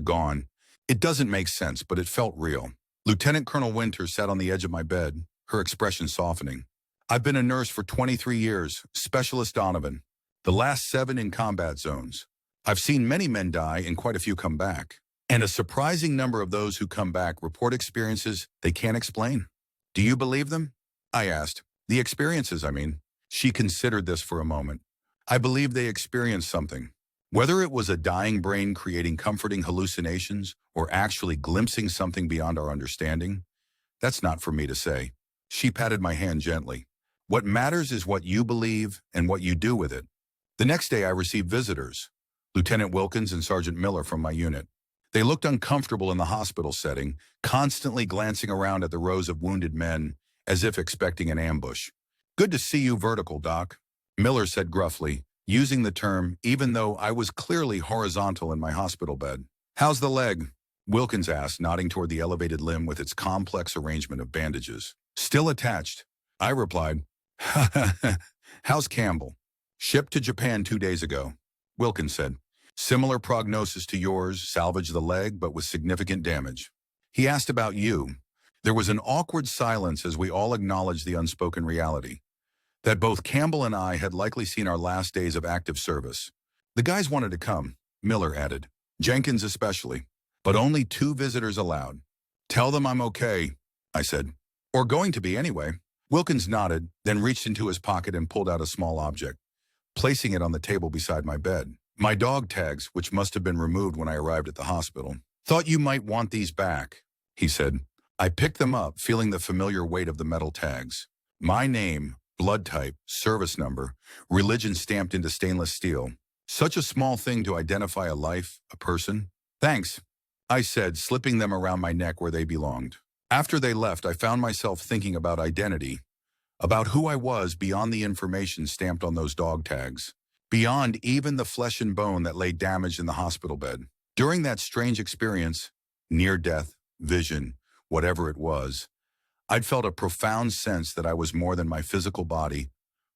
gone, it doesn't make sense, but it felt real. Lieutenant Colonel Winters sat on the edge of my bed, her expression softening. I've been a nurse for 23 years, Specialist Donovan, the last 7 in combat zones. I've seen many men die and quite a few come back. And a surprising number of those who come back report experiences they can't explain. Do you believe them? I asked. The experiences, I mean. She considered this for a moment. I believe they experienced something. Whether it was a dying brain creating comforting hallucinations or actually glimpsing something beyond our understanding, that's not for me to say. She patted my hand gently. What matters is what you believe and what you do with it. The next day I received visitors, Lieutenant Wilkins and Sergeant Miller from my unit. They looked uncomfortable in the hospital setting, constantly glancing around at the rows of wounded men, as if expecting an ambush. Good to see you vertical, Doc, Miller said gruffly, using the term even though I was clearly horizontal in my hospital bed. How's the leg? Wilkins asked, nodding toward the elevated limb with its complex arrangement of bandages. Still attached, I replied. How's Campbell? Shipped to Japan 2 days ago, Wilkins said. Similar prognosis to yours, salvaged the leg, but with significant damage. He asked about you. There was an awkward silence as we all acknowledged the unspoken reality. That both Campbell and I had likely seen our last days of active service. The guys wanted to come, Miller added. Jenkins especially. But only 2 visitors allowed. Tell them I'm okay, I said. Or going to be anyway. Wilkins nodded, then reached into his pocket and pulled out a small object. placing it on the table beside my bed. My dog tags, which must have been removed when I arrived at the hospital. Thought you might want these back, he said. I picked them up, feeling the familiar weight of the metal tags. My name, blood type, service number, religion stamped into stainless steel. Such a small thing to identify a life, a person. Thanks, I said, slipping them around my neck where they belonged. After they left, I found myself thinking about identity, about who I was beyond the information stamped on those dog tags, beyond even the flesh and bone that lay damaged in the hospital bed. During that strange experience, near death, vision, whatever it was, I'd felt a profound sense that I was more than my physical body,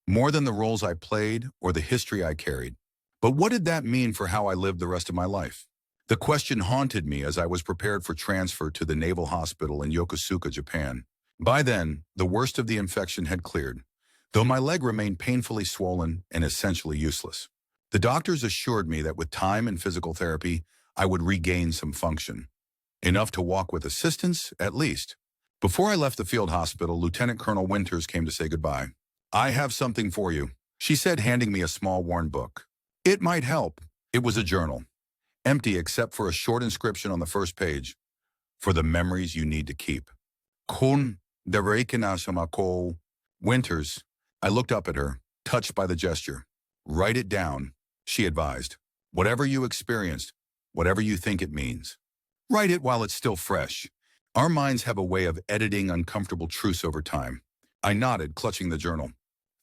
more than the roles I played or the history I carried. But what did that mean for how I lived the rest of my life? The question haunted me as I was prepared for transfer to the Naval Hospital in Yokosuka, Japan. By then, the worst of the infection had cleared, though my leg remained painfully swollen and essentially useless. The doctors assured me that with time and physical therapy, I would regain some function. Enough to walk with assistance, at least. Before I left the field hospital, Lieutenant Colonel Winters came to say goodbye. I have something for you, she said, handing me a small worn book. It might help. It was a journal, empty except for a short inscription on the first page. For the memories you need to keep. Kun Derekinashamako. Winters. I looked up at her, touched by the gesture. Write it down, she advised. Whatever you experienced, whatever you think it means. Write it while it's still fresh. Our minds have a way of editing uncomfortable truths over time. I nodded, clutching the journal.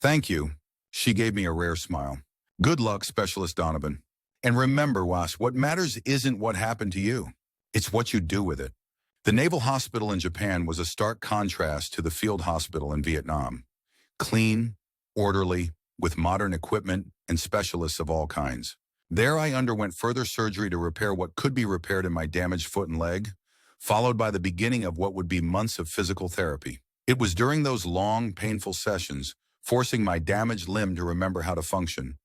Thank you. She gave me a rare smile. Good luck, Specialist Donovan. And remember, Was, what matters isn't what happened to you. It's what you do with it. The Naval Hospital in Japan was a stark contrast to the field hospital in Vietnam. Clean, orderly, with modern equipment and specialists of all kinds. There I underwent further surgery to repair what could be repaired in my damaged foot and leg, followed by the beginning of what would be months of physical therapy. It was during those long, painful sessions, forcing my damaged limb to remember how to function,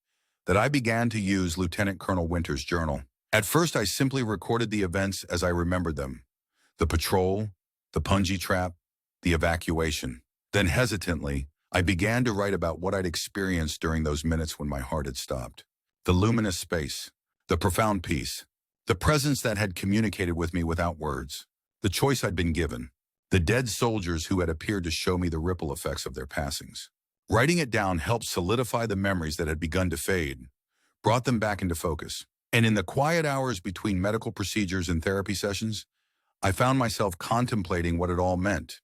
that I began to use Lieutenant Colonel Winters' journal. At first, I simply recorded the events as I remembered them. The patrol, the Punji trap, the evacuation. Then hesitantly, I began to write about what I'd experienced during those minutes when my heart had stopped. The luminous space, the profound peace, the presence that had communicated with me without words, the choice I'd been given, the dead soldiers who had appeared to show me the ripple effects of their passings. Writing it down helped solidify the memories that had begun to fade, brought them back into focus. And in the quiet hours between medical procedures and therapy sessions, I found myself contemplating what it all meant.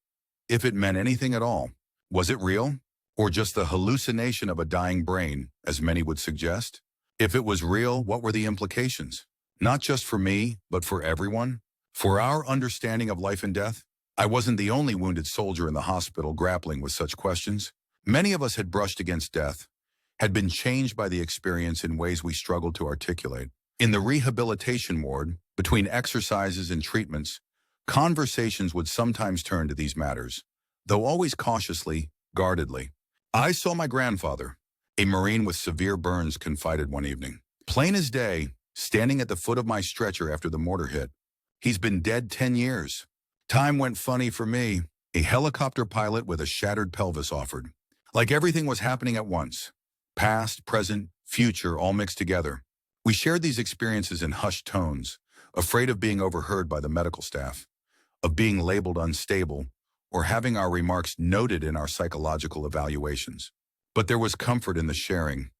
If it meant anything at all. Was it real? Or just the hallucination of a dying brain, as many would suggest? If it was real, what were the implications? Not just for me, but for everyone? For our understanding of life and death? I wasn't the only wounded soldier in the hospital grappling with such questions. Many of us had brushed against death, had been changed by the experience in ways we struggled to articulate. In the rehabilitation ward, between exercises and treatments, conversations would sometimes turn to these matters, though always cautiously, guardedly. I saw my grandfather, a Marine with severe burns, confided one evening. Plain as day, standing at the foot of my stretcher after the mortar hit. He's been dead 10 years. Time went funny for me. A helicopter pilot with a shattered pelvis offered. Like everything was happening at once. Past, present, future, all mixed together. We shared these experiences in hushed tones, afraid of being overheard by the medical staff, of being labeled unstable, or having our remarks noted in our psychological evaluations. But there was comfort in the sharing,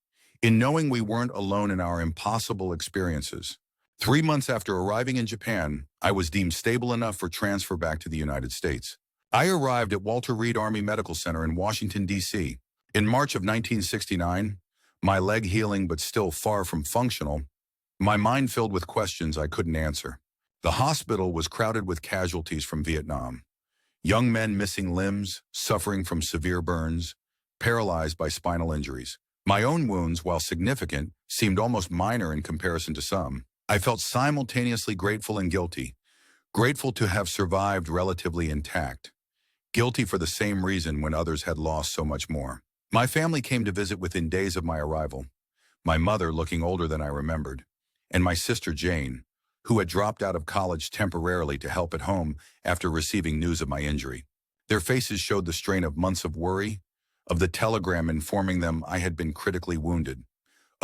in knowing we weren't alone in our impossible experiences. 3 months after arriving in Japan, I was deemed stable enough for transfer back to the United States. I arrived at Walter Reed Army Medical Center in Washington, D.C. In March of 1969, my leg healing but still far from functional, my mind filled with questions I couldn't answer. The hospital was crowded with casualties from Vietnam. Young men missing limbs, suffering from severe burns, paralyzed by spinal injuries. My own wounds, while significant, seemed almost minor in comparison to some. I felt simultaneously grateful and guilty. Grateful to have survived relatively intact. Guilty for the same reason when others had lost so much more. My family came to visit within days of my arrival. My mother, looking older than I remembered, and my sister Jane, who had dropped out of college temporarily to help at home after receiving news of my injury. Their faces showed the strain of months of worry, of the telegram informing them I had been critically wounded.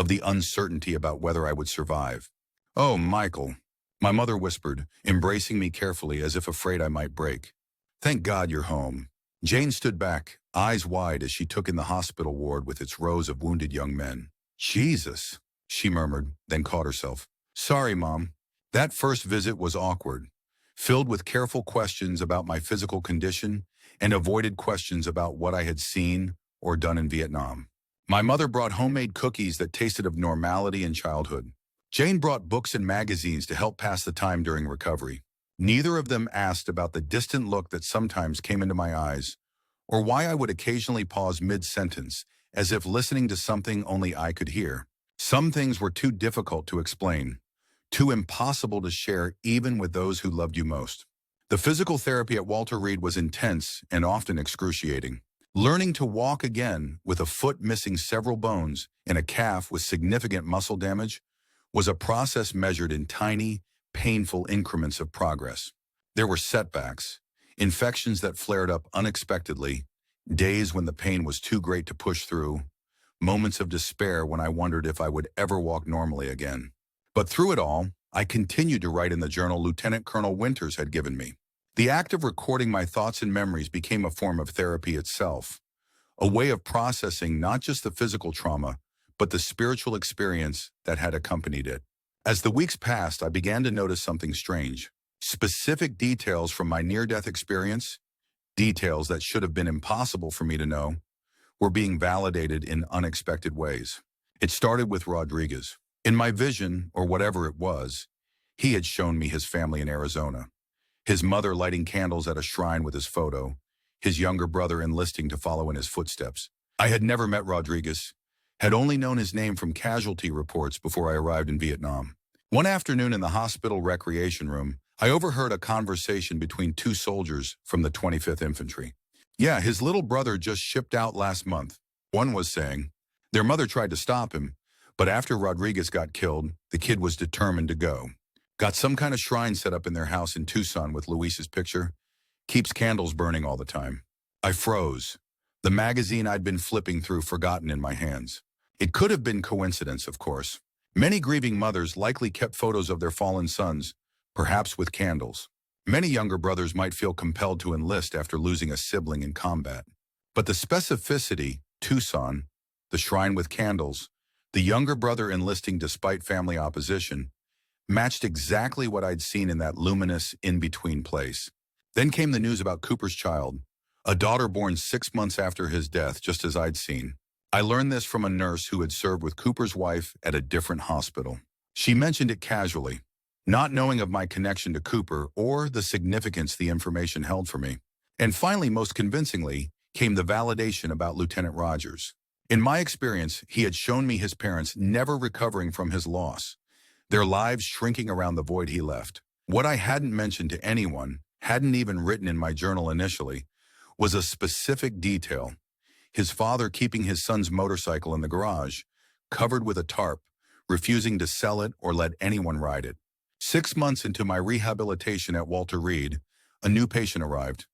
of the uncertainty about whether I would survive. "Oh, Michael," my mother whispered, embracing me carefully as if afraid I might break. "Thank God you're home." Jane stood back, eyes wide as she took in the hospital ward with its rows of wounded young men. "Jesus," she murmured, then caught herself. "Sorry, Mom." That first visit was awkward, filled with careful questions about my physical condition and avoided questions about what I had seen or done in Vietnam. My mother brought homemade cookies that tasted of normality and childhood. Jane brought books and magazines to help pass the time during recovery. Neither of them asked about the distant look that sometimes came into my eyes, or why I would occasionally pause mid-sentence, as if listening to something only I could hear. Some things were too difficult to explain, too impossible to share even with those who loved you most. The physical therapy at Walter Reed was intense and often excruciating. Learning to walk again with a foot missing several bones and a calf with significant muscle damage was a process measured in tiny, painful increments of progress. There were setbacks, infections that flared up unexpectedly, days when the pain was too great to push through, moments of despair when I wondered if I would ever walk normally again. But through it all, I continued to write in the journal Lieutenant Colonel Winters had given me. The act of recording my thoughts and memories became a form of therapy itself, a way of processing not just the physical trauma, but the spiritual experience that had accompanied it. As the weeks passed, I began to notice something strange. Specific details from my near-death experience, details that should have been impossible for me to know, were being validated in unexpected ways. It started with Rodriguez. In my vision, or whatever it was, he had shown me his family in Arizona. His mother lighting candles at a shrine with his photo, his younger brother enlisting to follow in his footsteps. I had never met Rodriguez, had only known his name from casualty reports before I arrived in Vietnam. One afternoon in the hospital recreation room, I overheard a conversation between two soldiers from the 25th Infantry. "Yeah, his little brother just shipped out last month," one was saying. Their mother tried to stop him, but after Rodriguez got killed, the kid was determined to go. Got some kind of shrine set up in their house in Tucson with Luis's picture. Keeps candles burning all the time. I froze, the magazine I'd been flipping through forgotten in my hands. It could have been coincidence, of course. Many grieving mothers likely kept photos of their fallen sons, perhaps with candles. Many younger brothers might feel compelled to enlist after losing a sibling in combat. But the specificity, Tucson, the shrine with candles, the younger brother enlisting despite family opposition, matched exactly what I'd seen in that luminous in-between place. Then came the news about Cooper's child, a daughter born 6 months after his death, just as I'd seen. I learned this from a nurse who had served with Cooper's wife at a different hospital. She mentioned it casually, not knowing of my connection to Cooper or the significance the information held for me. And finally, most convincingly, came the validation about Lieutenant Rogers. In my experience, he had shown me his parents never recovering from his loss, their lives shrinking around the void he left. What I hadn't mentioned to anyone, hadn't even written in my journal initially, was a specific detail. His father keeping his son's motorcycle in the garage, covered with a tarp, refusing to sell it or let anyone ride it. 6 months into my rehabilitation at Walter Reed, a new patient arrived.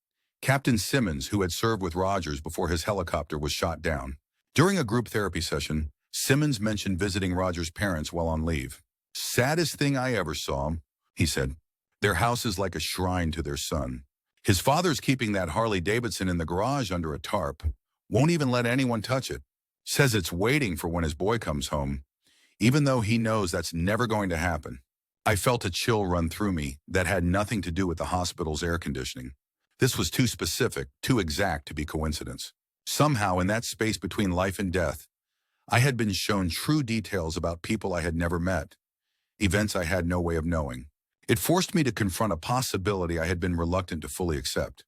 Captain Simmons, who had served with Rogers before his helicopter was shot down. During a group therapy session, Simmons mentioned visiting Rogers' parents while on leave. "Saddest thing I ever saw," he said. "Their house is like a shrine to their son. His father's keeping that Harley Davidson in the garage under a tarp. Won't even let anyone touch it. Says it's waiting for when his boy comes home, even though he knows that's never going to happen." I felt a chill run through me that had nothing to do with the hospital's air conditioning. This was too specific, too exact to be coincidence. Somehow, in that space between life and death, I had been shown true details about people I had never met, events I had no way of knowing. It forced me to confront a possibility I had been reluctant to fully accept,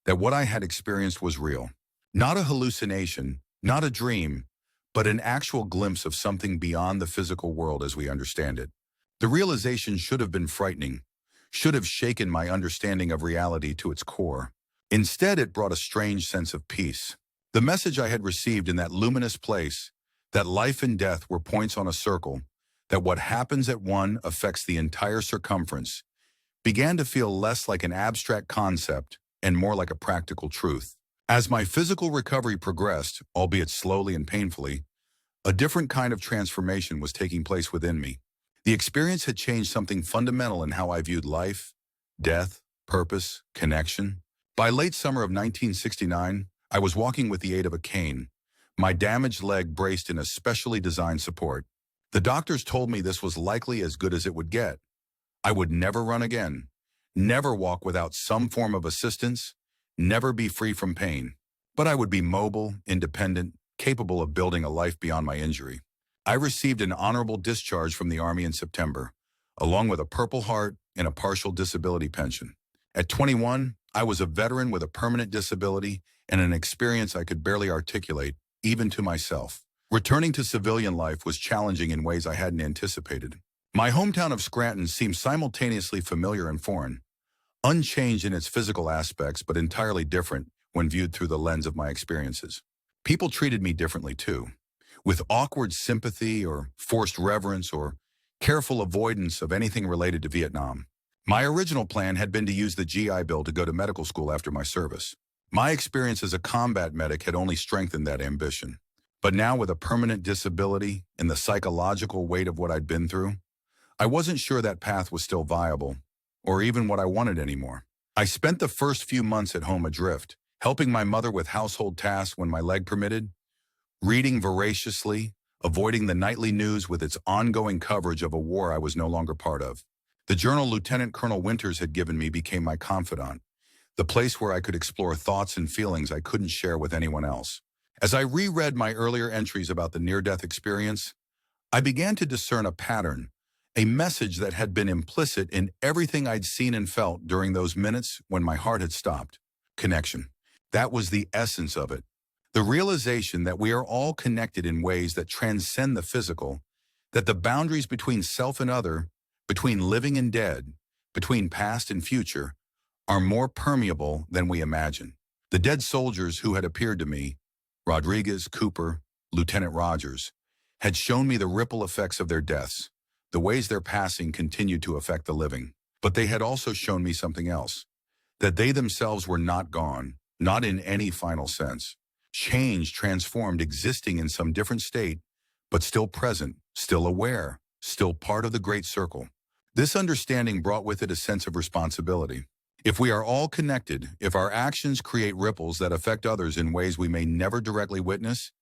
that what I had experienced was real. Not a hallucination, not a dream, but an actual glimpse of something beyond the physical world as we understand it. The realization should have been frightening, should have shaken my understanding of reality to its core. Instead, it brought a strange sense of peace. The message I had received in that luminous place, that life and death were points on a circle, that what happens at one affects the entire circumference, began to feel less like an abstract concept and more like a practical truth. As my physical recovery progressed, albeit slowly and painfully, A different kind of transformation was taking place within me. The experience had changed something fundamental in how I viewed life, death, purpose, connection. By late summer of 1969, I was walking with the aid of a cane, my damaged leg braced in a specially designed support. The doctors told me this was likely as good as it would get. I would never run again, never walk without some form of assistance, never be free from pain. But I would be mobile, independent, capable of building a life beyond my injury. I received an honorable discharge from the Army in September, along with a Purple Heart and a partial disability pension. At 21, I was a veteran with a permanent disability and an experience I could barely articulate, even to myself. Returning to civilian life was challenging in ways I hadn't anticipated. My hometown of Scranton seemed simultaneously familiar and foreign, unchanged in its physical aspects but entirely different when viewed through the lens of my experiences. People treated me differently too, with awkward sympathy or forced reverence or careful avoidance of anything related to Vietnam. My original plan had been to use the GI Bill to go to medical school after my service. My experience as a combat medic had only strengthened that ambition. But now, with a permanent disability and the psychological weight of what I'd been through, I wasn't sure that path was still viable, or even what I wanted anymore. I spent the first few months at home adrift, helping my mother with household tasks when my leg permitted, reading voraciously, avoiding the nightly news with its ongoing coverage of a war I was no longer part of. The journal Lieutenant Colonel Winters had given me became my confidant, the place where I could explore thoughts and feelings I couldn't share with anyone else. As I reread my earlier entries about the near-death experience, I began to discern a pattern, a message that had been implicit in everything I'd seen and felt during those minutes when my heart had stopped. Connection. That was the essence of it. The realization that we are all connected in ways that transcend the physical, that the boundaries between self and other, between living and dead, between past and future, are more permeable than we imagine. The dead soldiers who had appeared to me, Rodriguez, Cooper, Lieutenant Rogers, had shown me the ripple effects of their deaths, the ways their passing continued to affect the living. But they had also shown me something else, that they themselves were not gone, not in any final sense. Changed, transformed, existing in some different state, but still present, still aware, still part of the great circle. This understanding brought with it a sense of responsibility. If we are all connected, if our actions create ripples that affect others in ways we may never directly witness,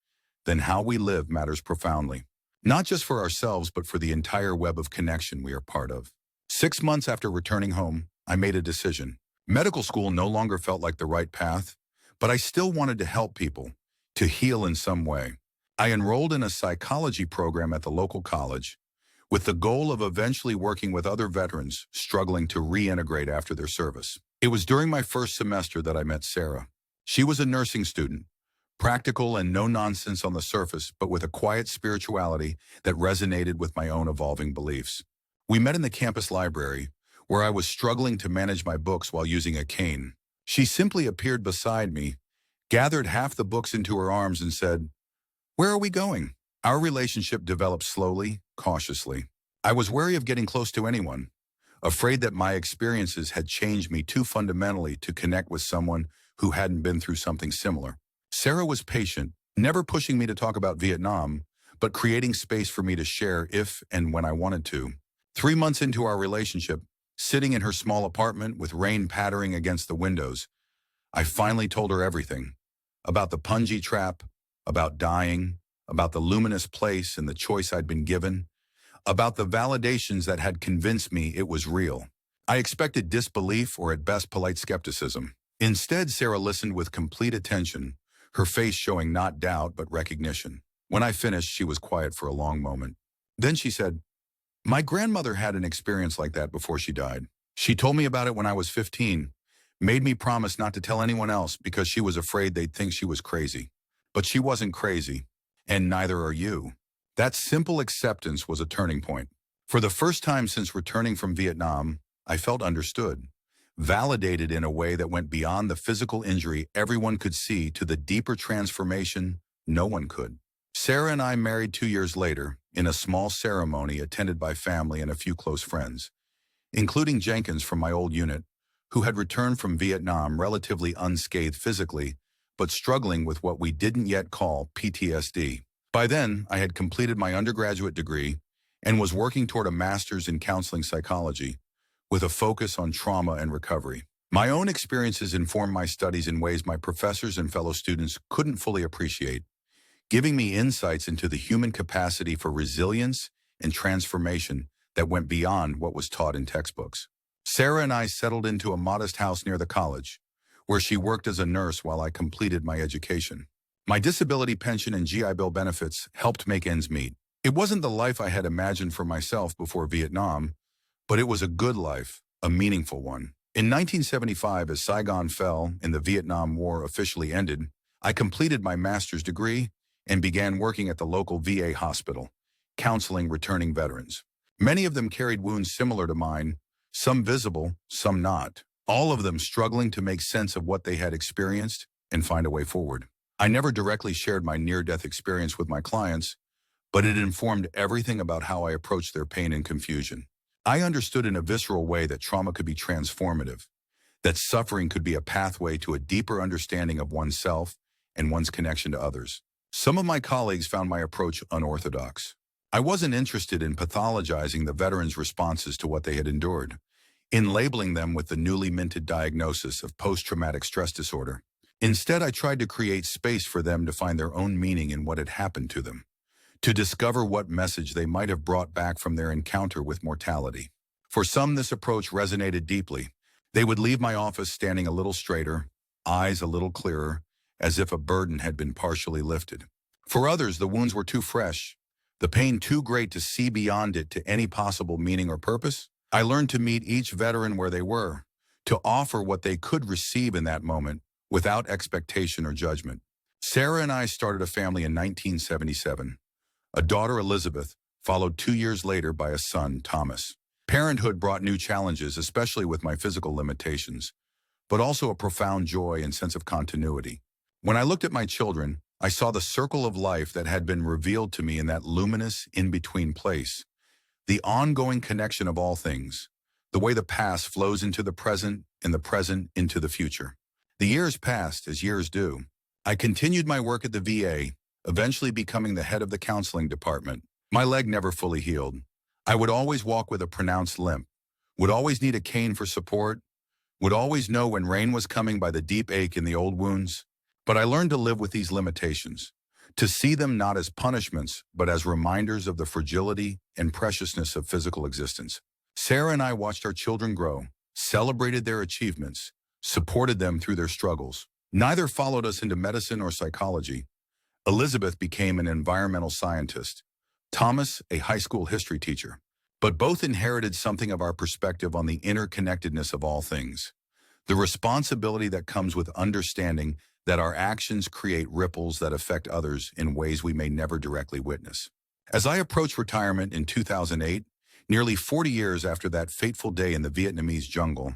then how we live matters profoundly. Not just for ourselves, but for the entire web of connection we are part of. 6 months after returning home, I made a decision. Medical school no longer felt like the right path, but I still wanted to help people, to heal in some way. I enrolled in a psychology program at the local college, with the goal of eventually working with other veterans struggling to reintegrate after their service. It was during my first semester that I met Sarah. She was a nursing student, practical and no-nonsense on the surface, but with a quiet spirituality that resonated with my own evolving beliefs. We met in the campus library, where I was struggling to manage my books while using a cane. She simply appeared beside me, gathered half the books into her arms and said, "Where are we going?" Our relationship developed slowly, cautiously. I was wary of getting close to anyone, afraid that my experiences had changed me too fundamentally to connect with someone who hadn't been through something similar. Sarah was patient, never pushing me to talk about Vietnam, but creating space for me to share if and when I wanted to. 3 months into our relationship, sitting in her small apartment with rain pattering against the windows, I finally told her everything. About the Punji trap, about dying, about the luminous place and the choice I'd been given, about the validations that had convinced me it was real. I expected disbelief or at best polite skepticism. Instead, Sarah listened with complete attention, her face showing not doubt but recognition. When I finished, she was quiet for a long moment. Then she said, "My grandmother had an experience like that before she died. She told me about it when I was 15, made me promise not to tell anyone else because she was afraid they'd think she was crazy. But she wasn't crazy, and neither are you." That simple acceptance was a turning point. For the first time since returning from Vietnam, I felt understood, validated in a way that went beyond the physical injury everyone could see to the deeper transformation no one could. Sarah and I married 2 years later in a small ceremony attended by family and a few close friends, including Jenkins from my old unit, who had returned from Vietnam relatively unscathed physically, but struggling with what we didn't yet call PTSD. By then, I had completed my undergraduate degree and was working toward a master's in counseling psychology with a focus on trauma and recovery. My own experiences informed my studies in ways my professors and fellow students couldn't fully appreciate, giving me insights into the human capacity for resilience and transformation that went beyond what was taught in textbooks. Sarah and I settled into a modest house near the college, where she worked as a nurse while I completed my education. My disability pension and GI Bill benefits helped make ends meet. It wasn't the life I had imagined for myself before Vietnam, but it was a good life, a meaningful one. In 1975, as Saigon fell and the Vietnam War officially ended, I completed my master's degree and began working at the local VA hospital, counseling returning veterans. Many of them carried wounds similar to mine, some visible, some not, all of them struggling to make sense of what they had experienced and find a way forward. I never directly shared my near-death experience with my clients, but it informed everything about how I approached their pain and confusion. I understood in a visceral way that trauma could be transformative, that suffering could be a pathway to a deeper understanding of oneself and one's connection to others. Some of my colleagues found my approach unorthodox. I wasn't interested in pathologizing the veterans' responses to what they had endured, in labeling them with the newly minted diagnosis of post-traumatic stress disorder. Instead, I tried to create space for them to find their own meaning in what had happened to them, to discover what message they might have brought back from their encounter with mortality. For some, this approach resonated deeply. They would leave my office standing a little straighter, eyes a little clearer, as if a burden had been partially lifted. For others, the wounds were too fresh, the pain too great to see beyond it to any possible meaning or purpose. I learned to meet each veteran where they were, to offer what they could receive in that moment without expectation or judgment. Sarah and I started a family in 1977. A daughter, Elizabeth, followed 2 years later by a son, Thomas. Parenthood brought new challenges, especially with my physical limitations, but also a profound joy and sense of continuity. When I looked at my children, I saw the circle of life that had been revealed to me in that luminous, in-between place. The ongoing connection of all things, the way the past flows into the present and the present into the future. The years passed, as years do. I continued my work at the VA, eventually becoming the head of the counseling department. My leg never fully healed. I would always walk with a pronounced limp, would always need a cane for support, would always know when rain was coming by the deep ache in the old wounds. But I learned to live with these limitations, to see them not as punishments, but as reminders of the fragility and preciousness of physical existence. Sarah and I watched our children grow, celebrated their achievements, supported them through their struggles. Neither followed us into medicine or psychology. Elizabeth became an environmental scientist, Thomas a high school history teacher. But both inherited something of our perspective on the interconnectedness of all things, the responsibility that comes with understanding that our actions create ripples that affect others in ways we may never directly witness. As I approached retirement in 2008, nearly 40 years after that fateful day in the Vietnamese jungle,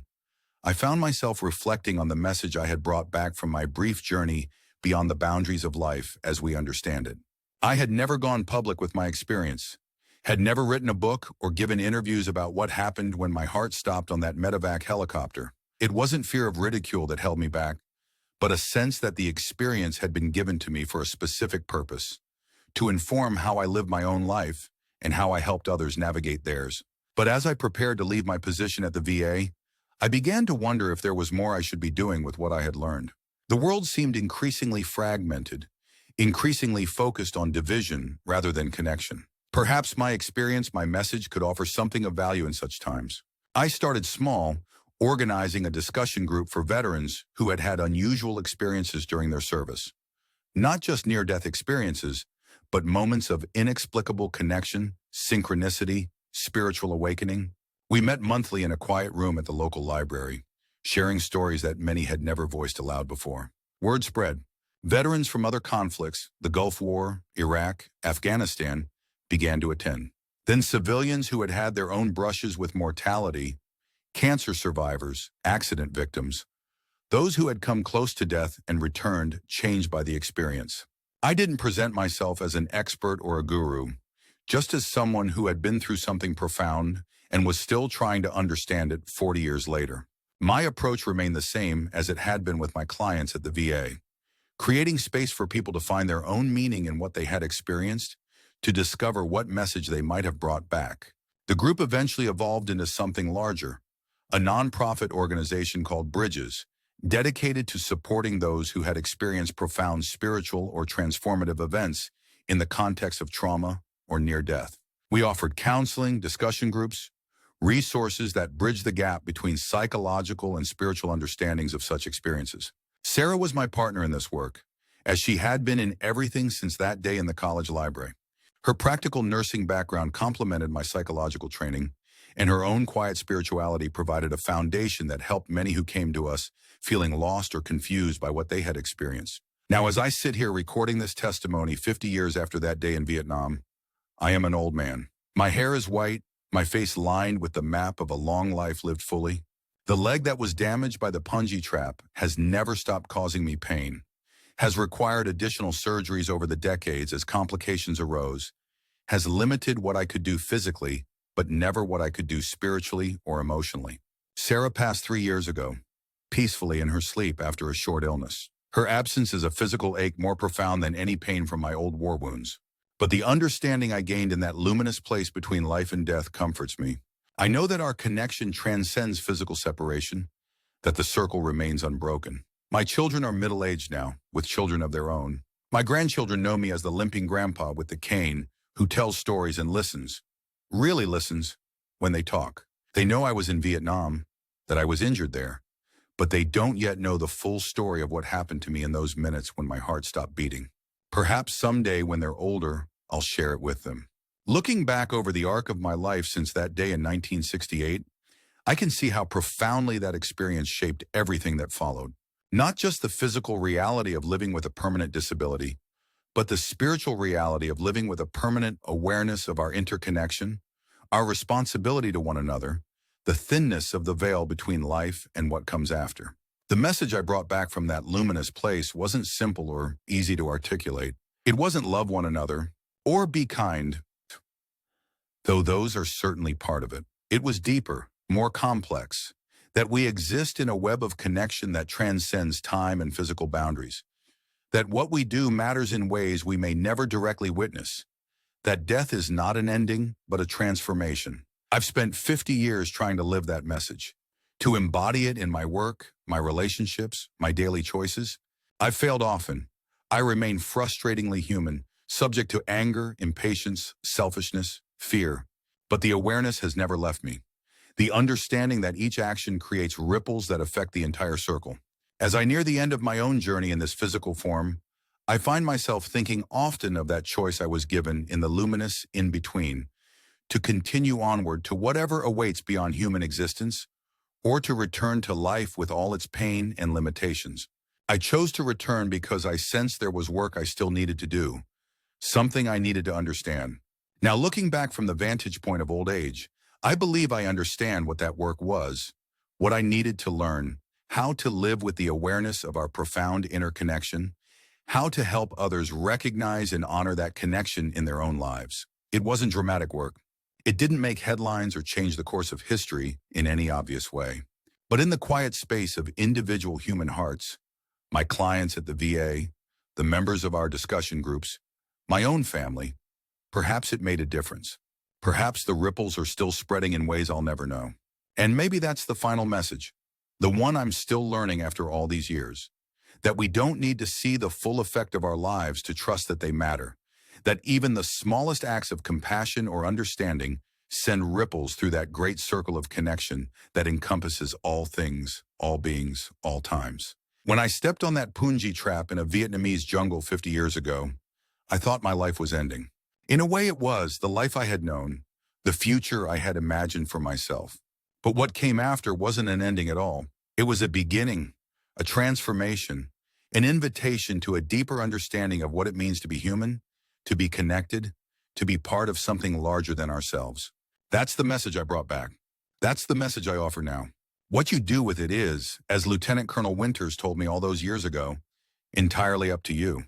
I found myself reflecting on the message I had brought back from my brief journey beyond the boundaries of life as we understand it. I had never gone public with my experience, had never written a book or given interviews about what happened when my heart stopped on that medevac helicopter. It wasn't fear of ridicule that held me back, but a sense that the experience had been given to me for a specific purpose, to inform how I lived my own life and how I helped others navigate theirs. But as I prepared to leave my position at the VA, I began to wonder if there was more I should be doing with what I had learned. The world seemed increasingly fragmented, increasingly focused on division rather than connection. Perhaps my experience, my message could offer something of value in such times. I started small, organizing a discussion group for veterans who had had unusual experiences during their service. Not just near-death experiences, but moments of inexplicable connection, synchronicity, spiritual awakening. We met monthly in a quiet room at the local library, sharing stories that many had never voiced aloud before. Word spread. Veterans from other conflicts, the Gulf War, Iraq, Afghanistan, began to attend. Then civilians who had had their own brushes with mortality, cancer survivors, accident victims, those who had come close to death and returned, changed by the experience. I didn't present myself as an expert or a guru, just as someone who had been through something profound and was still trying to understand it 40 years later. My approach remained the same as it had been with my clients at the VA, creating space for people to find their own meaning in what they had experienced, to discover what message they might have brought back. The group eventually evolved into something larger, a nonprofit organization called Bridges, dedicated to supporting those who had experienced profound spiritual or transformative events in the context of trauma or near death. We offered counseling, discussion groups, resources that bridge the gap between psychological and spiritual understandings of such experiences. Sarah was my partner in this work, as she had been in everything since that day in the college library. Her practical nursing background complemented my psychological training, and her own quiet spirituality provided a foundation that helped many who came to us feeling lost or confused by what they had experienced. Now, as I sit here recording this testimony 50 years after that day in Vietnam, I am an old man. My hair is white, my face lined with the map of a long life lived fully. The leg that was damaged by the Punji trap has never stopped causing me pain, has required additional surgeries over the decades as complications arose, has limited what I could do physically, but never what I could do spiritually or emotionally. Sarah passed 3 years ago, peacefully in her sleep after a short illness. Her absence is a physical ache more profound than any pain from my old war wounds. But the understanding I gained in that luminous place between life and death comforts me. I know that our connection transcends physical separation, that the circle remains unbroken. My children are middle-aged now, with children of their own. My grandchildren know me as the limping grandpa with the cane who tells stories and listens, really listens, when they talk. They know I was in Vietnam, that I was injured there, but they don't yet know the full story of what happened to me in those minutes when my heart stopped beating. Perhaps someday when they're older, I'll share it with them. Looking back over the arc of my life since that day in 1968, I can see how profoundly that experience shaped everything that followed. Not just the physical reality of living with a permanent disability, but the spiritual reality of living with a permanent awareness of our interconnection, our responsibility to one another, the thinness of the veil between life and what comes after. The message I brought back from that luminous place wasn't simple or easy to articulate. It wasn't love one another or be kind, though those are certainly part of it. It was deeper, more complex, that we exist in a web of connection that transcends time and physical boundaries, that what we do matters in ways we may never directly witness, that death is not an ending, but a transformation. I've spent 50 years trying to live that message, to embody it in my work, my relationships, my daily choices. I've failed often. I remain frustratingly human, subject to anger, impatience, selfishness, fear. But the awareness has never left me. The understanding that each action creates ripples that affect the entire circle. As I near the end of my own journey in this physical form, I find myself thinking often of that choice I was given in the luminous in-between, to continue onward to whatever awaits beyond human existence, or to return to life with all its pain and limitations. I chose to return because I sensed there was work I still needed to do, something I needed to understand. Now, looking back from the vantage point of old age, I believe I understand what that work was, what I needed to learn, how to live with the awareness of our profound interconnection, how to help others recognize and honor that connection in their own lives. It wasn't dramatic work. It didn't make headlines or change the course of history in any obvious way. But in the quiet space of individual human hearts, my clients at the VA, the members of our discussion groups, my own family, perhaps it made a difference. Perhaps the ripples are still spreading in ways I'll never know. And maybe that's the final message, the one I'm still learning after all these years, that we don't need to see the full effect of our lives to trust that they matter, that even the smallest acts of compassion or understanding send ripples through that great circle of connection that encompasses all things, all beings, all times. When I stepped on that Punji trap in a Vietnamese jungle 50 years ago, I thought my life was ending. In a way it was, the life I had known, the future I had imagined for myself. But what came after wasn't an ending at all. It was a beginning, a transformation, an invitation to a deeper understanding of what it means to be human, to be connected, to be part of something larger than ourselves. That's the message I brought back. That's the message I offer now. What you do with it is, as Lieutenant Colonel Winters told me all those years ago, entirely up to you.